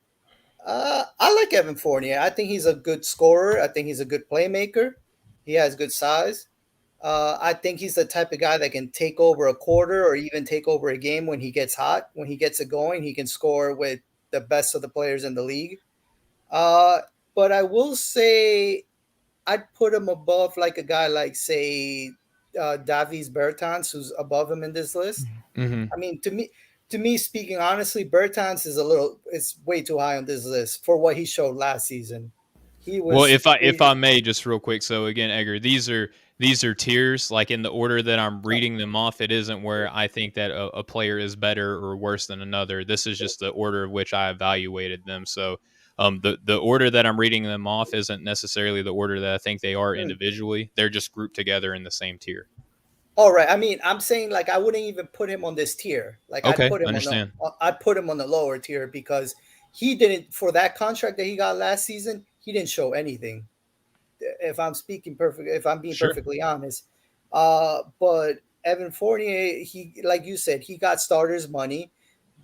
I like Evan Fournier. I think he's a good scorer. I think he's a good playmaker. He has good size. I think he's the type of guy that can take over a quarter or even take over a game when he gets hot. When he gets it going, he can score with the best of the players in the league. Uh, but I will say I'd put him above like a guy like, say, Davies Bertans, who's above him in this list. Hmm. I mean, to me, speaking honestly, Bertans is it's way too high on this list for what he showed last season. He Well, was, if I may, just real quick. So again, Edgar, these are tiers. Like in the order that I'm reading them off, it isn't where I think that a player is better or worse than another. This is just the order of which I evaluated them. So the order that I'm reading them off isn't necessarily the order that I think they are individually. They're just grouped together in the same tier. all right. I mean, I'm saying like I wouldn't even put him on this tier. Like Okay, understand. I'd put him on the lower tier because he didn't, for that contract that he got last season, he didn't show anything. If I'm being Sure. perfectly honest. But Evan Fournier, he, like you said, he got starters money.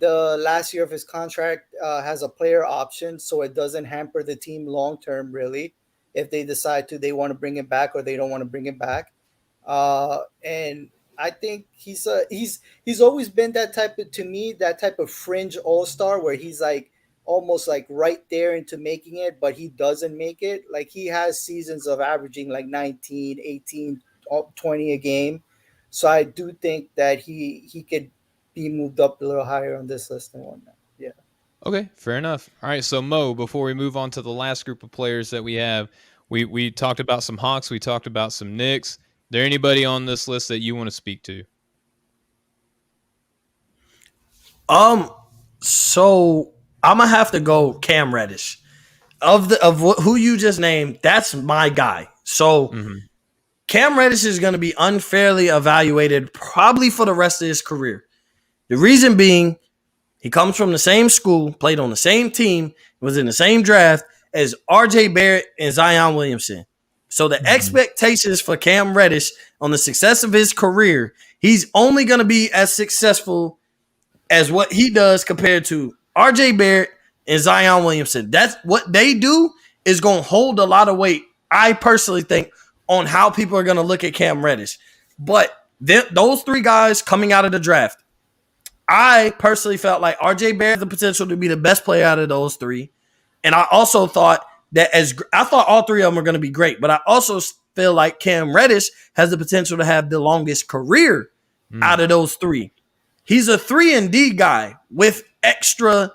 The last year of his contract has a player option, so it doesn't hamper the team long term, really. If they decide they want to bring him back or they don't want to bring him back. And I think he's always been that type of, to me, that type of fringe all star where he's like almost like right there into making it, but he doesn't make it. Like he has seasons of averaging like 19, 18, 20 a game. So I do think that he could be moved up a little higher on this list than whatnot. Yeah. Okay, fair enough. All right, so Mo, before we move on to the last group of players that we have, we talked about some Hawks, we talked about some Knicks. There anybody on this list that you want to speak to? So I'm gonna have to go Cam Reddish. Who you just named, that's my guy. So Cam Reddish is gonna be unfairly evaluated probably for the rest of his career. The reason being, he comes from the same school, played on the same team, was in the same draft as RJ Barrett and Zion Williamson. So the expectations for Cam Reddish on the success of his career, he's only going to be as successful as what he does compared to RJ Barrett and Zion Williamson. That's what they do is going to hold a lot of weight, I personally think, on how people are going to look at Cam Reddish. But those three guys coming out of the draft, I personally felt like RJ Barrett had the potential to be the best player out of those three. And I also thought that I thought all three of them are going to be great, but I also feel like Cam Reddish has the potential to have the longest career out of those three. He's a 3-and-D guy with extra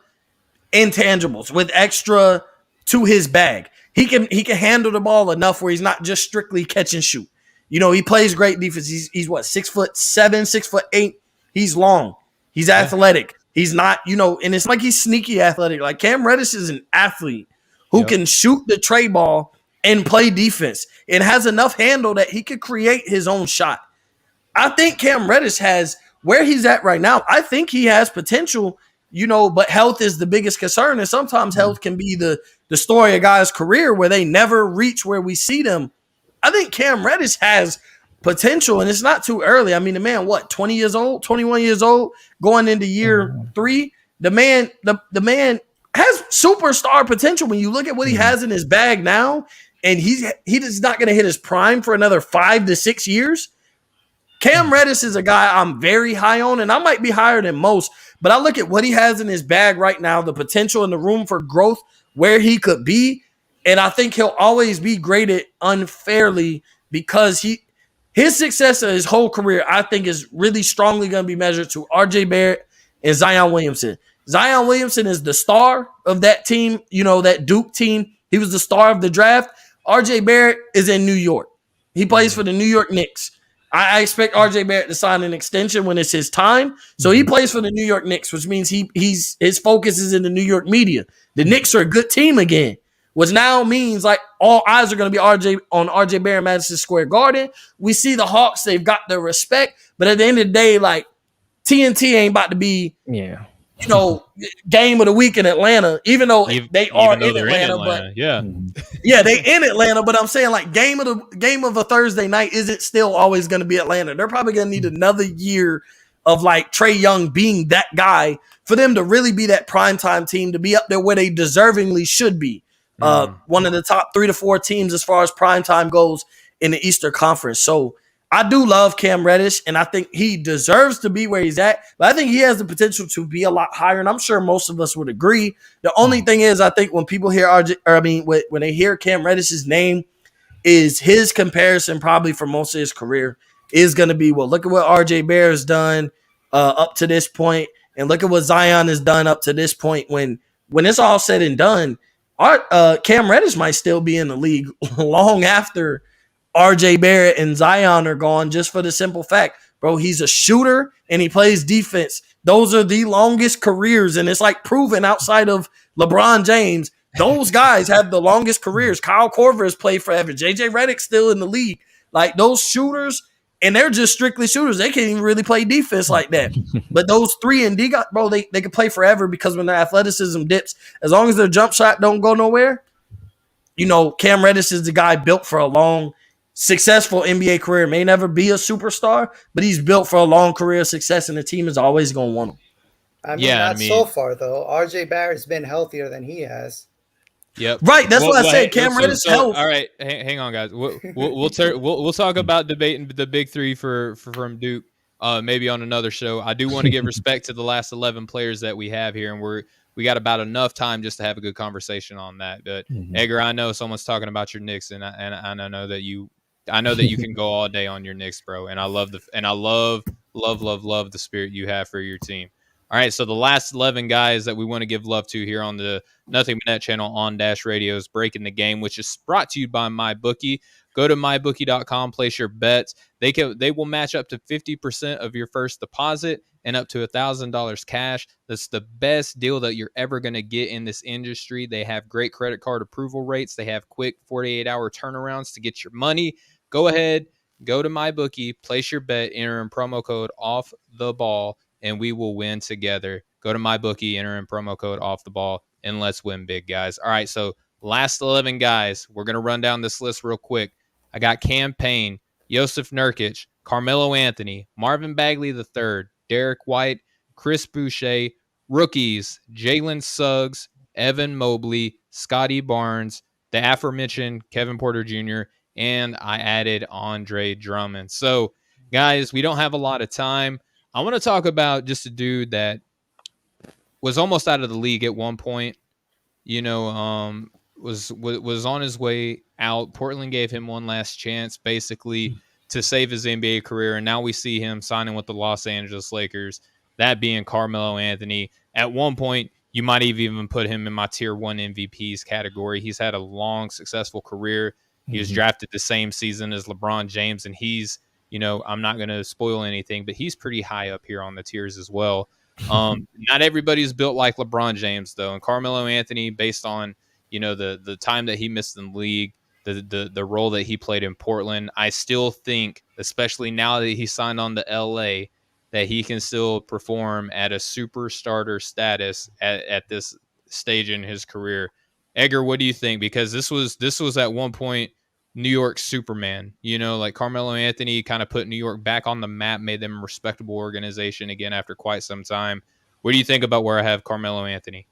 intangibles, with extra to his bag. He can handle the ball enough where he's not just strictly catch and shoot. You know, he plays great defense. He's what, 6'7", 6'8". He's long. He's athletic. He's not, and it's like he's sneaky athletic. Like Cam Reddish is an athlete who can shoot the tray ball and play defense and has enough handle that he could create his own shot. I think Cam Reddish has, where he's at right now, I think he has potential, but health is the biggest concern. And sometimes health can be the story of guys' career where they never reach where we see them. I think Cam Reddish has potential, and it's not too early. I mean, the man, 20 years old, 21 years old, going into year 3. The man has superstar potential when you look at what he has in his bag now, and he's not going to hit his prime for another 5 to 6 years. Cam Reddish is a guy I'm very high on, and I might be higher than most, but I look at what he has in his bag right now, the potential and the room for growth where he could be, and I think he'll always be graded unfairly because his success of his whole career, I think, is really strongly going to be measured to RJ Barrett and Zion Williamson. Zion Williamson is the star of that team, that Duke team. He was the star of the draft. RJ Barrett is in New York. He plays for the New York Knicks. I expect RJ Barrett to sign an extension when it's his time. So he plays for the New York Knicks, which means his focus is in the New York media. The Knicks are a good team again, which now means like all eyes are going to be on RJ Barrett, Madison Square Garden. We see the Hawks; they've got their respect, but at the end of the day, like TNT ain't about to be, game of the week in Atlanta, even though they are in Atlanta. But they in Atlanta. But I'm saying like game of a Thursday night isn't still always going to be Atlanta. They're probably going to need another year of like Trae Young being that guy for them to really be that primetime team, to be up there where they deservingly should be. One of the top 3 to 4 teams as far as primetime goes in the Eastern Conference. So I do love Cam Reddish, and I think he deserves to be where he's at. But I think he has the potential to be a lot higher, and I'm sure most of us would agree. The only thing is, I think when people hear when they hear Cam Reddish's name, is his comparison probably for most of his career is going to be, well, look at what RJ Barrett has done up to this point, and look at what Zion has done up to this point. When it's all said and done, Cam Reddish might still be in the league long after RJ Barrett and Zion are gone, just for the simple fact, bro, he's a shooter and he plays defense. Those are the longest careers, and it's like proven outside of LeBron James. Those guys have the longest careers. Kyle Korver has played forever. JJ Redick's still in the league. Like, those shooters, and they're just strictly shooters. They can't even really play defense like that. But those 3 and D guys, bro, they can play forever, because when their athleticism dips, as long as their jump shot don't go nowhere, Cam Reddish is the guy built for a long, successful NBA career. May never be a superstar, but he's built for a long career of success, and the team is always going to want him. I mean, so far, though. RJ Barrett's been healthier than he has. Yep. Right. That's what I said. Cam Reddish helped. All right. Hang on, guys. We'll talk about debating the big three from Duke. Maybe on another show. I do want to give respect to the last 11 players that we have here, and we got about enough time just to have a good conversation on that. But Edgar, I know someone's talking about your Knicks, and I know that you can go all day on your Knicks, bro. And I love the spirit you have for your team. All right, so the last 11 guys that we want to give love to here on the Nothing But Net channel on Dash Radio's Breaking the Game, which is brought to you by MyBookie. Go to mybookie.com, place your bets. They will match up to 50% of your first deposit and up to $1,000 cash. That's the best deal that you're ever going to get in this industry. They have great credit card approval rates. They have quick 48-hour turnarounds to get your money. Go ahead, go to MyBookie, place your bet, enter in promo code Off the Ball, and we will win together. Go to MyBookie, enter in promo code Off the Ball, and let's win big, guys. All right, so last 11 guys. We're going to run down this list real quick. I got Cam Payne, Yusuf Nurkic, Carmelo Anthony, Marvin Bagley III, Derek White, Chris Boucher, rookies, Jalen Suggs, Evan Mobley, Scotty Barnes, the aforementioned Kevin Porter Jr., and I added Andre Drummond. So, guys, we don't have a lot of time. I want to talk about just a dude that was almost out of the league at one point, was on his way out. Portland gave him one last chance, basically, to save his NBA career, and now we see him signing with the Los Angeles Lakers, that being Carmelo Anthony. At one point, you might even put him in my Tier 1 MVPs category. He's had a long, successful carear. He was drafted the same season as LeBron James, and he's, I'm not going to spoil anything, but he's pretty high up here on the tiers as well. Not everybody's built like LeBron James, though, and Carmelo Anthony, based on, the time that he missed in the league, the role that he played in Portland, I still think, especially now that he signed on to LA, that he can still perform at a super starter status at this stage in his career. Edgar, what do you think? Because this was at one point New York Superman, like Carmelo Anthony kind of put New York back on the map, made them a respectable organization again after quite some time. What do you think about where I have Carmelo Anthony?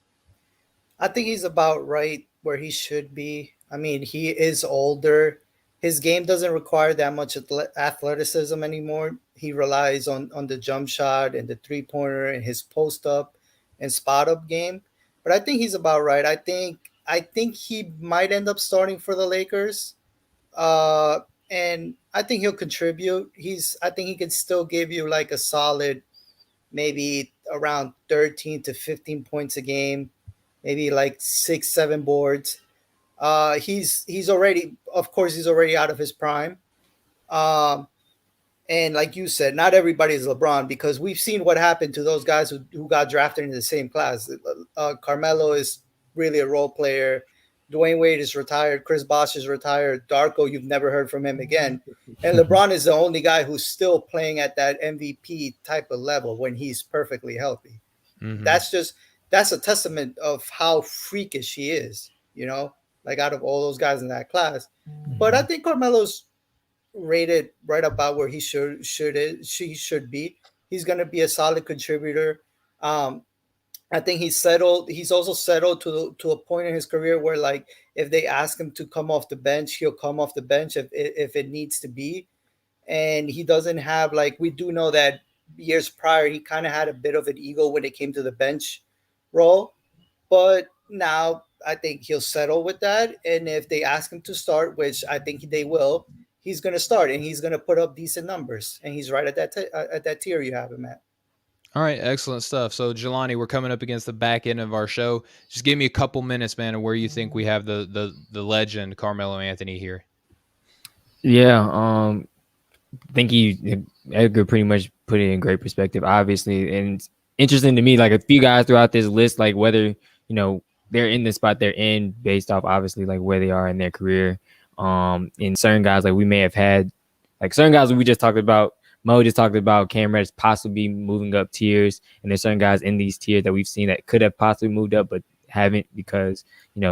I think he's about right where he should be. I mean, he is older. His game doesn't require that much athleticism anymore. He relies on the jump shot and the three-pointer and his post-up and spot-up game. But I think he's about right. I think he might end up starting for the Lakers. And I think he'll contribute. I think he can still give you like a solid, maybe around 13 to 15 points a game, maybe like 6-7 boards. He's already out of his prime. And like you said, not everybody is LeBron, because we've seen what happened to those guys who got drafted in the same class. Carmelo is really a role player. Dwayne Wade is retired. Chris Bosh is retired. Darko, you've never heard from him again. And LeBron is the only guy who's still playing at that MVP type of level when he's perfectly healthy. Mm-hmm. That's a testament of how freakish he is, like out of all those guys in that class. Mm-hmm. But I think Carmelo's rated right about where he should be. He's going to be a solid contributor. I think he's settled. He's also settled to a point in his career where, like, if they ask him to come off the bench, he'll come off the bench if it needs to be. and he doesn't have, like, we do know that years prior he kind of had a bit of an ego when it came to the bench role, but now I think he'll settle with that. And if they ask him to start, which I think they will, he's going to start and he's going to put up decent numbers. And he's right at that tier you have him at. All right, excellent stuff. So, Jelani, we're coming up against the back end of our show. Just give me a couple minutes, man, of where you think we have the legend Carmelo Anthony here. Yeah, I think Edgar pretty much put it in great perspective, obviously, and it's interesting to me. Like a few guys throughout this list, like whether they're in the spot they're in based off obviously like where they are in their career. In certain guys, like we may have had, like certain guys we just talked about. Mo just talked about Cam Reddish possibly moving up tiers, and there's certain guys in these tiers that we've seen that could have possibly moved up but haven't because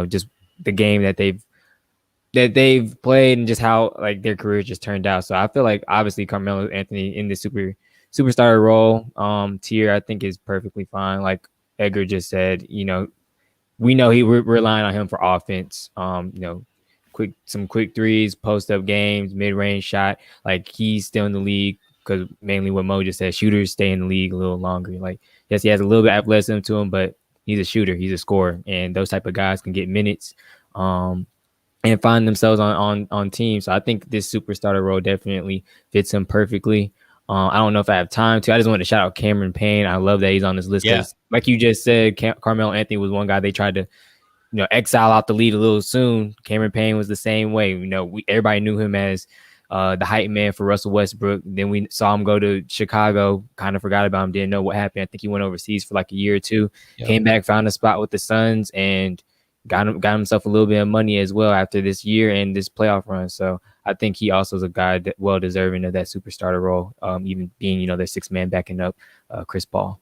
just the game that they've played and just how like their careers just turned out. So I feel like obviously Carmelo Anthony in the superstar role tier I think is perfectly fine. Like Edgar just said, we know we're relying on him for offense. Some quick threes, post up games, mid range shot. Like he's still in the league because mainly what Mo just said, shooters stay in the league a little longer. Like yes, he has a little bit of athleticism to him, but he's a shooter, he's a scorer, and those type of guys can get minutes. And find themselves on teams. So I think this superstar role definitely fits him perfectly. I don't know if I have time to. I just want to shout out Cameron Payne. I love that he's on this list. Yeah. Like you just said, Carmelo Anthony was one guy they tried to, exile out the league a little soon. Cameron Payne was the same way. Everybody knew him as the hype man for Russell Westbrook. Then we saw him go to Chicago, kind of forgot about him, didn't know what happened. I think he went overseas for like a year or two, came back, found a spot with the Suns, and got himself a little bit of money as well after this year and this playoff run. So I think he also is a guy that well deserving of that superstar role, even being, their sixth man backing up Chris Paul.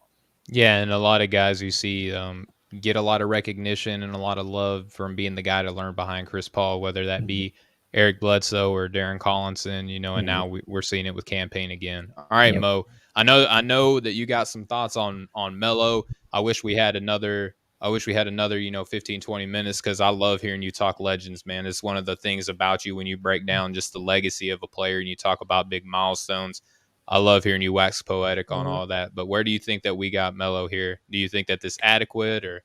Yeah, and a lot of guys you see get a lot of recognition and a lot of love from being the guy to learn behind Chris Paul, whether that be Eric Bledsoe or Darren Collinson, and now we're seeing it with Cam Payne again. All right, Mo, I know that you got some thoughts on Melo. I wish we had another 15, 20 minutes because I love hearing you talk legends, man. It's one of the things about you when you break down just the legacy of a player and you talk about big milestones. I love hearing you wax poetic on all that. But where do you think that we got Melo here? Do you think that this adequate or?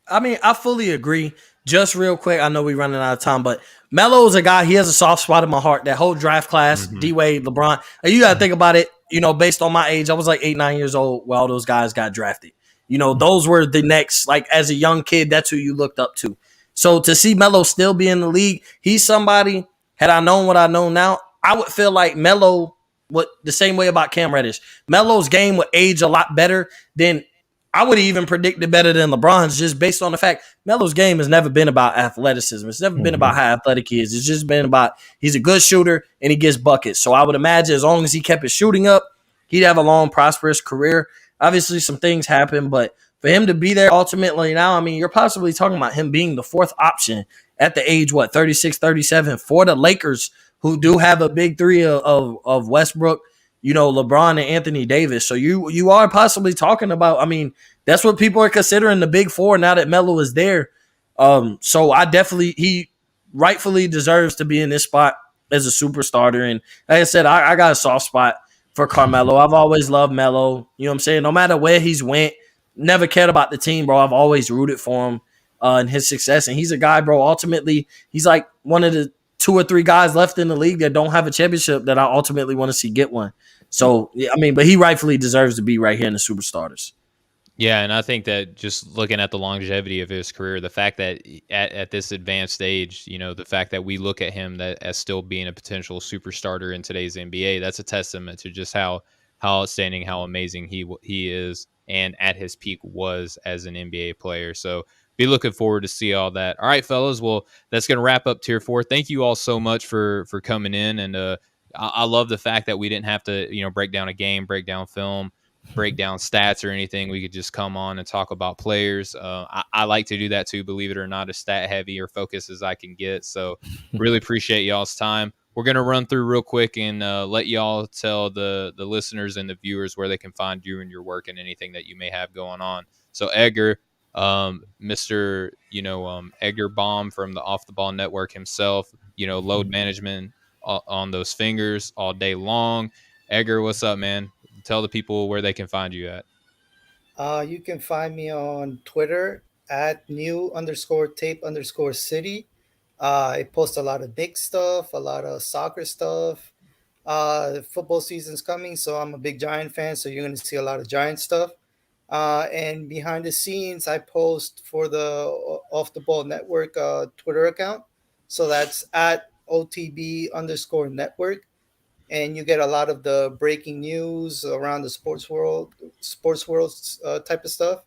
I mean, I fully agree. Just real quick, I know we're running out of time, but Melo is a guy, he has a soft spot in my heart. That whole draft class, D-Wade, LeBron. You got to think about it, based on my age, I was like 8, 9 years old when all those guys got drafted. Those were the next, like as a young kid, that's who you looked up to. So to see Melo still be in the league, he's somebody, had I known what I know now, I would feel like Melo, the same way about Cam Reddish. Melo's game would age a lot better than, I would even predict it better than LeBron's just based on the fact Melo's game has never been about athleticism. It's never been about how athletic he is. It's just been about he's a good shooter and he gets buckets. So I would imagine as long as he kept his shooting up, he'd have a long, prosperous career. Obviously, some things happen, but for him to be there ultimately now, I mean, you're possibly talking about him being the fourth option at the age, 36, 37 for the Lakers, who do have a big three of Westbrook, LeBron and Anthony Davis. So you are possibly talking about, I mean, that's what people are considering the big four now that Melo is there. So he rightfully deserves to be in this spot as a superstar. And like I said, I got a soft spot for Carmelo. I've always loved Melo. You know what I'm saying? No matter where he's went, never cared about the team, bro. I've always rooted for him and his success. And he's a guy, bro, ultimately, he's like one of the 2 or 3 guys left in the league that don't have a championship that I ultimately want to see get one. So, I mean, but he rightfully deserves to be right here in the superstars. Yeah, and I think that just looking at the longevity of his career, the fact that at this advanced age, the fact that we look at him as still being a potential superstar in today's NBA, that's a testament to just how outstanding, how amazing he is, and at his peak was as an NBA player. So be looking forward to see all that. All right, fellas. Well, that's going to wrap up Tier 4. Thank you all so much for coming in, and I love the fact that we didn't have to break down a game, break down film, break down stats or anything. We could just come on and talk about players. I like to do that too, believe it or not, as stat heavy or focused as I can get. So really appreciate y'all's time. We're going to run through real quick and let y'all tell the listeners and the viewers where they can find you and your work and anything that you may have going on. So Edgar, Mr. Edgar Baum from the Off the Ball Network himself, load management on those fingers all day long. Edgar, what's up, man? Tell the people where they can find you at. You can find me on Twitter at new_tape_city. I post a lot of big stuff, a lot of soccer stuff. Football season's coming, so I'm a big Giant fan, so you're going to see a lot of Giant stuff. And behind the scenes, I post for the Off the Ball Network Twitter account. So that's at OTB_network. And you get a lot of the breaking news around the sports world type of stuff.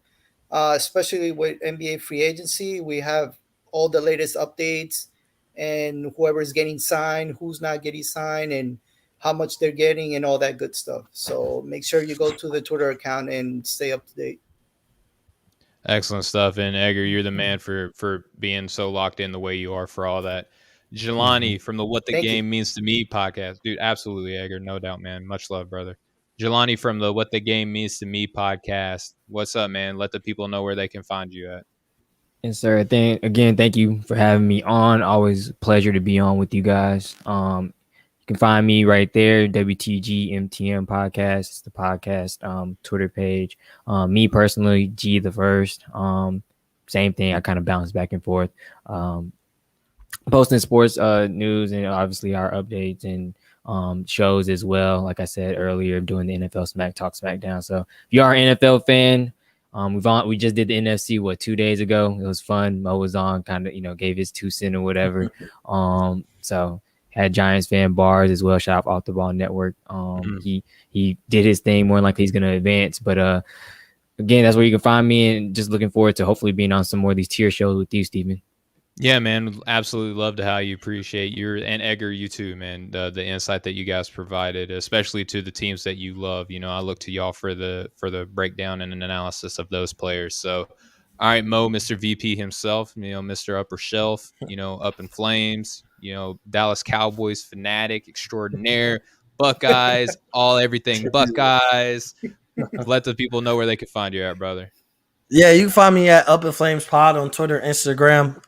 Especially with NBA free agency, we have all the latest updates and whoever's getting signed, who's not getting signed, and how much they're getting, and all that good stuff. So make sure you go to the Twitter account and stay up to date. Excellent stuff. And Edgar, you're the man for being so locked in the way you are for all that. Jelani from the What the Thank you. Game Means to Me podcast. Dude, absolutely, Edgar. No doubt, man. Much love, brother. Jelani from the What the Game Means to Me podcast. What's up, man? Let the people know where they can find you at. Yes, sir. Thank you for having me on. Always a pleasure to be on with you guys. You can find me right there, WTG MTM podcast. It's the podcast Twitter page. Me personally, G the First. Same thing. I kind of bounce back and forth. Posting sports news and obviously our updates and shows as well. Like I said earlier, doing the NFL Smack Talk Smackdown. So if you are an NFL fan, we just did the NFC 2 days ago. It was fun. Mo was on, kind of gave his 2 cents or whatever. So had Giants fan bars as well. Shout out Off the Ball Network. He did his thing. More likely he's gonna advance, but again, that's where you can find me. And just looking forward to hopefully being on some more of these tier shows with you, Steven. Yeah, man. Absolutely love to how you appreciate and Edgar, you too, man. The insight that you guys provided, especially to the teams that you love. I look to y'all for the breakdown and an analysis of those players. So, all right, Mo, Mr. VP himself, Mr. Upper Shelf, up in flames, Dallas Cowboys fanatic extraordinaire, Buckeyes, everything Buckeyes. Let the people know where they can find you at, brother. Yeah, you can find me at Up in Flames Pod on Twitter, Instagram.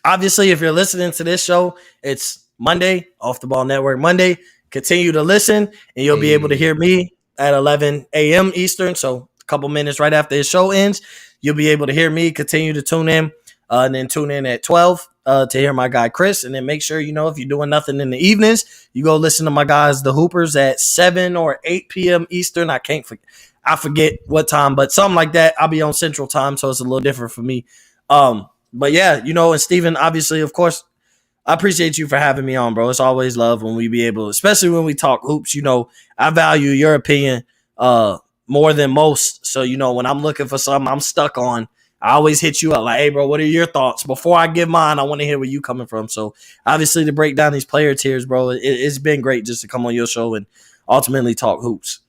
Obviously, if you're listening to this show, it's Monday, Off the Ball Network Monday. Continue to listen, and you'll be able to hear me at 11 a.m. Eastern. So a couple minutes right after the show ends, you'll be able to hear me. Continue to tune in, and then tune in at 12 to hear my guy Chris. And then make sure, if you're doing nothing in the evenings, you go listen to my guys, the Hoopers, at 7 or 8 p.m. Eastern. I forget what time, but something like that. I'll be on Central Time, so it's a little different for me. But yeah, and Steven, obviously, of course, I appreciate you for having me on, bro. It's always love when we be able, especially when we talk hoops. I value your opinion more than most. So, when I'm looking for something I'm stuck on, I always hit you up like, hey, bro, what are your thoughts? Before I give mine, I want to hear where you coming from. So, obviously, to break down these player tiers, bro, it's been great just to come on your show and ultimately talk hoops.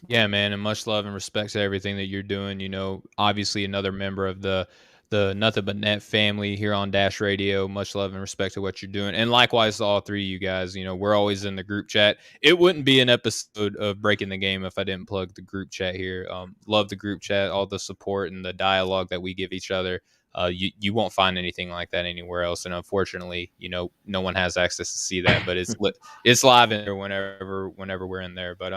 Yeah, man, and much love and respect to everything that you're doing. Obviously another member of the Nothing But Net family here on Dash Radio. Much love and respect to what you're doing. And likewise to all three of you guys. We're always in the group chat. It wouldn't be an episode of Breaking the Game if I didn't plug the group chat here. Love the group chat, all the support and the dialogue that we give each other. You won't find anything like that anywhere else, and unfortunately, no one has access to see that. But it's live in there whenever we're in there. But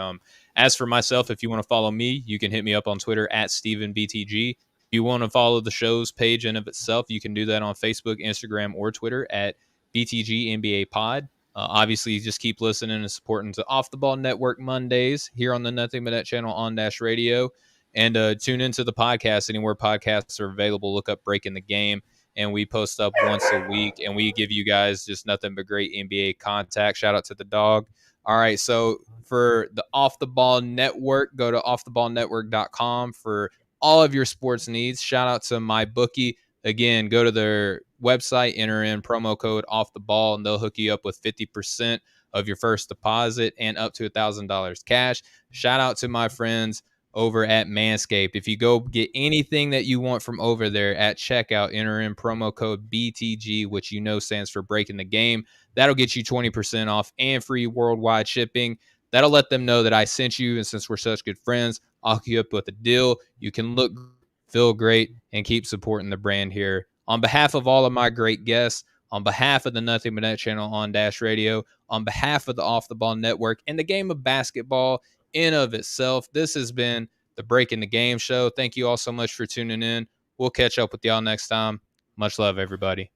as for myself, if you want to follow me, you can hit me up on Twitter at StevenBTG. If you want to follow the show's page in of itself, you can do that on Facebook, Instagram, or Twitter at BTG NBA Pod. Obviously, just keep listening and supporting to Off the Ball Network Mondays here on the Nothing But Net channel on Dash Radio. And tune into the podcast anywhere podcasts are available. Look up Breaking the Game, and we post up once a week, and we give you guys just nothing but great NBA contact. Shout out to the dog. All right, so for the Off the Ball Network, go to offtheballnetwork.com for all of your sports needs. Shout out to MyBookie. Again, go to their website, enter in promo code Off the Ball, and they'll hook you up with 50% of your first deposit and up to $1,000 cash. Shout out to my friends over at Manscaped. If you go get anything that you want from over there at checkout, enter in promo code BTG, which stands for Breaking the Game. That'll get you 20% off and free worldwide shipping. That'll let them know that I sent you, and since we're such good friends, I'll hook you up with a deal. You can look, feel great, and keep supporting the brand here. On behalf of all of my great guests, on behalf of the Nothing But Net channel on Dash Radio, on behalf of the Off the Ball Network, and the game of basketball in of itself. This has been the Breaking the Game show. Thank you all so much for tuning in. We'll catch up with y'all next time. Much love, everybody.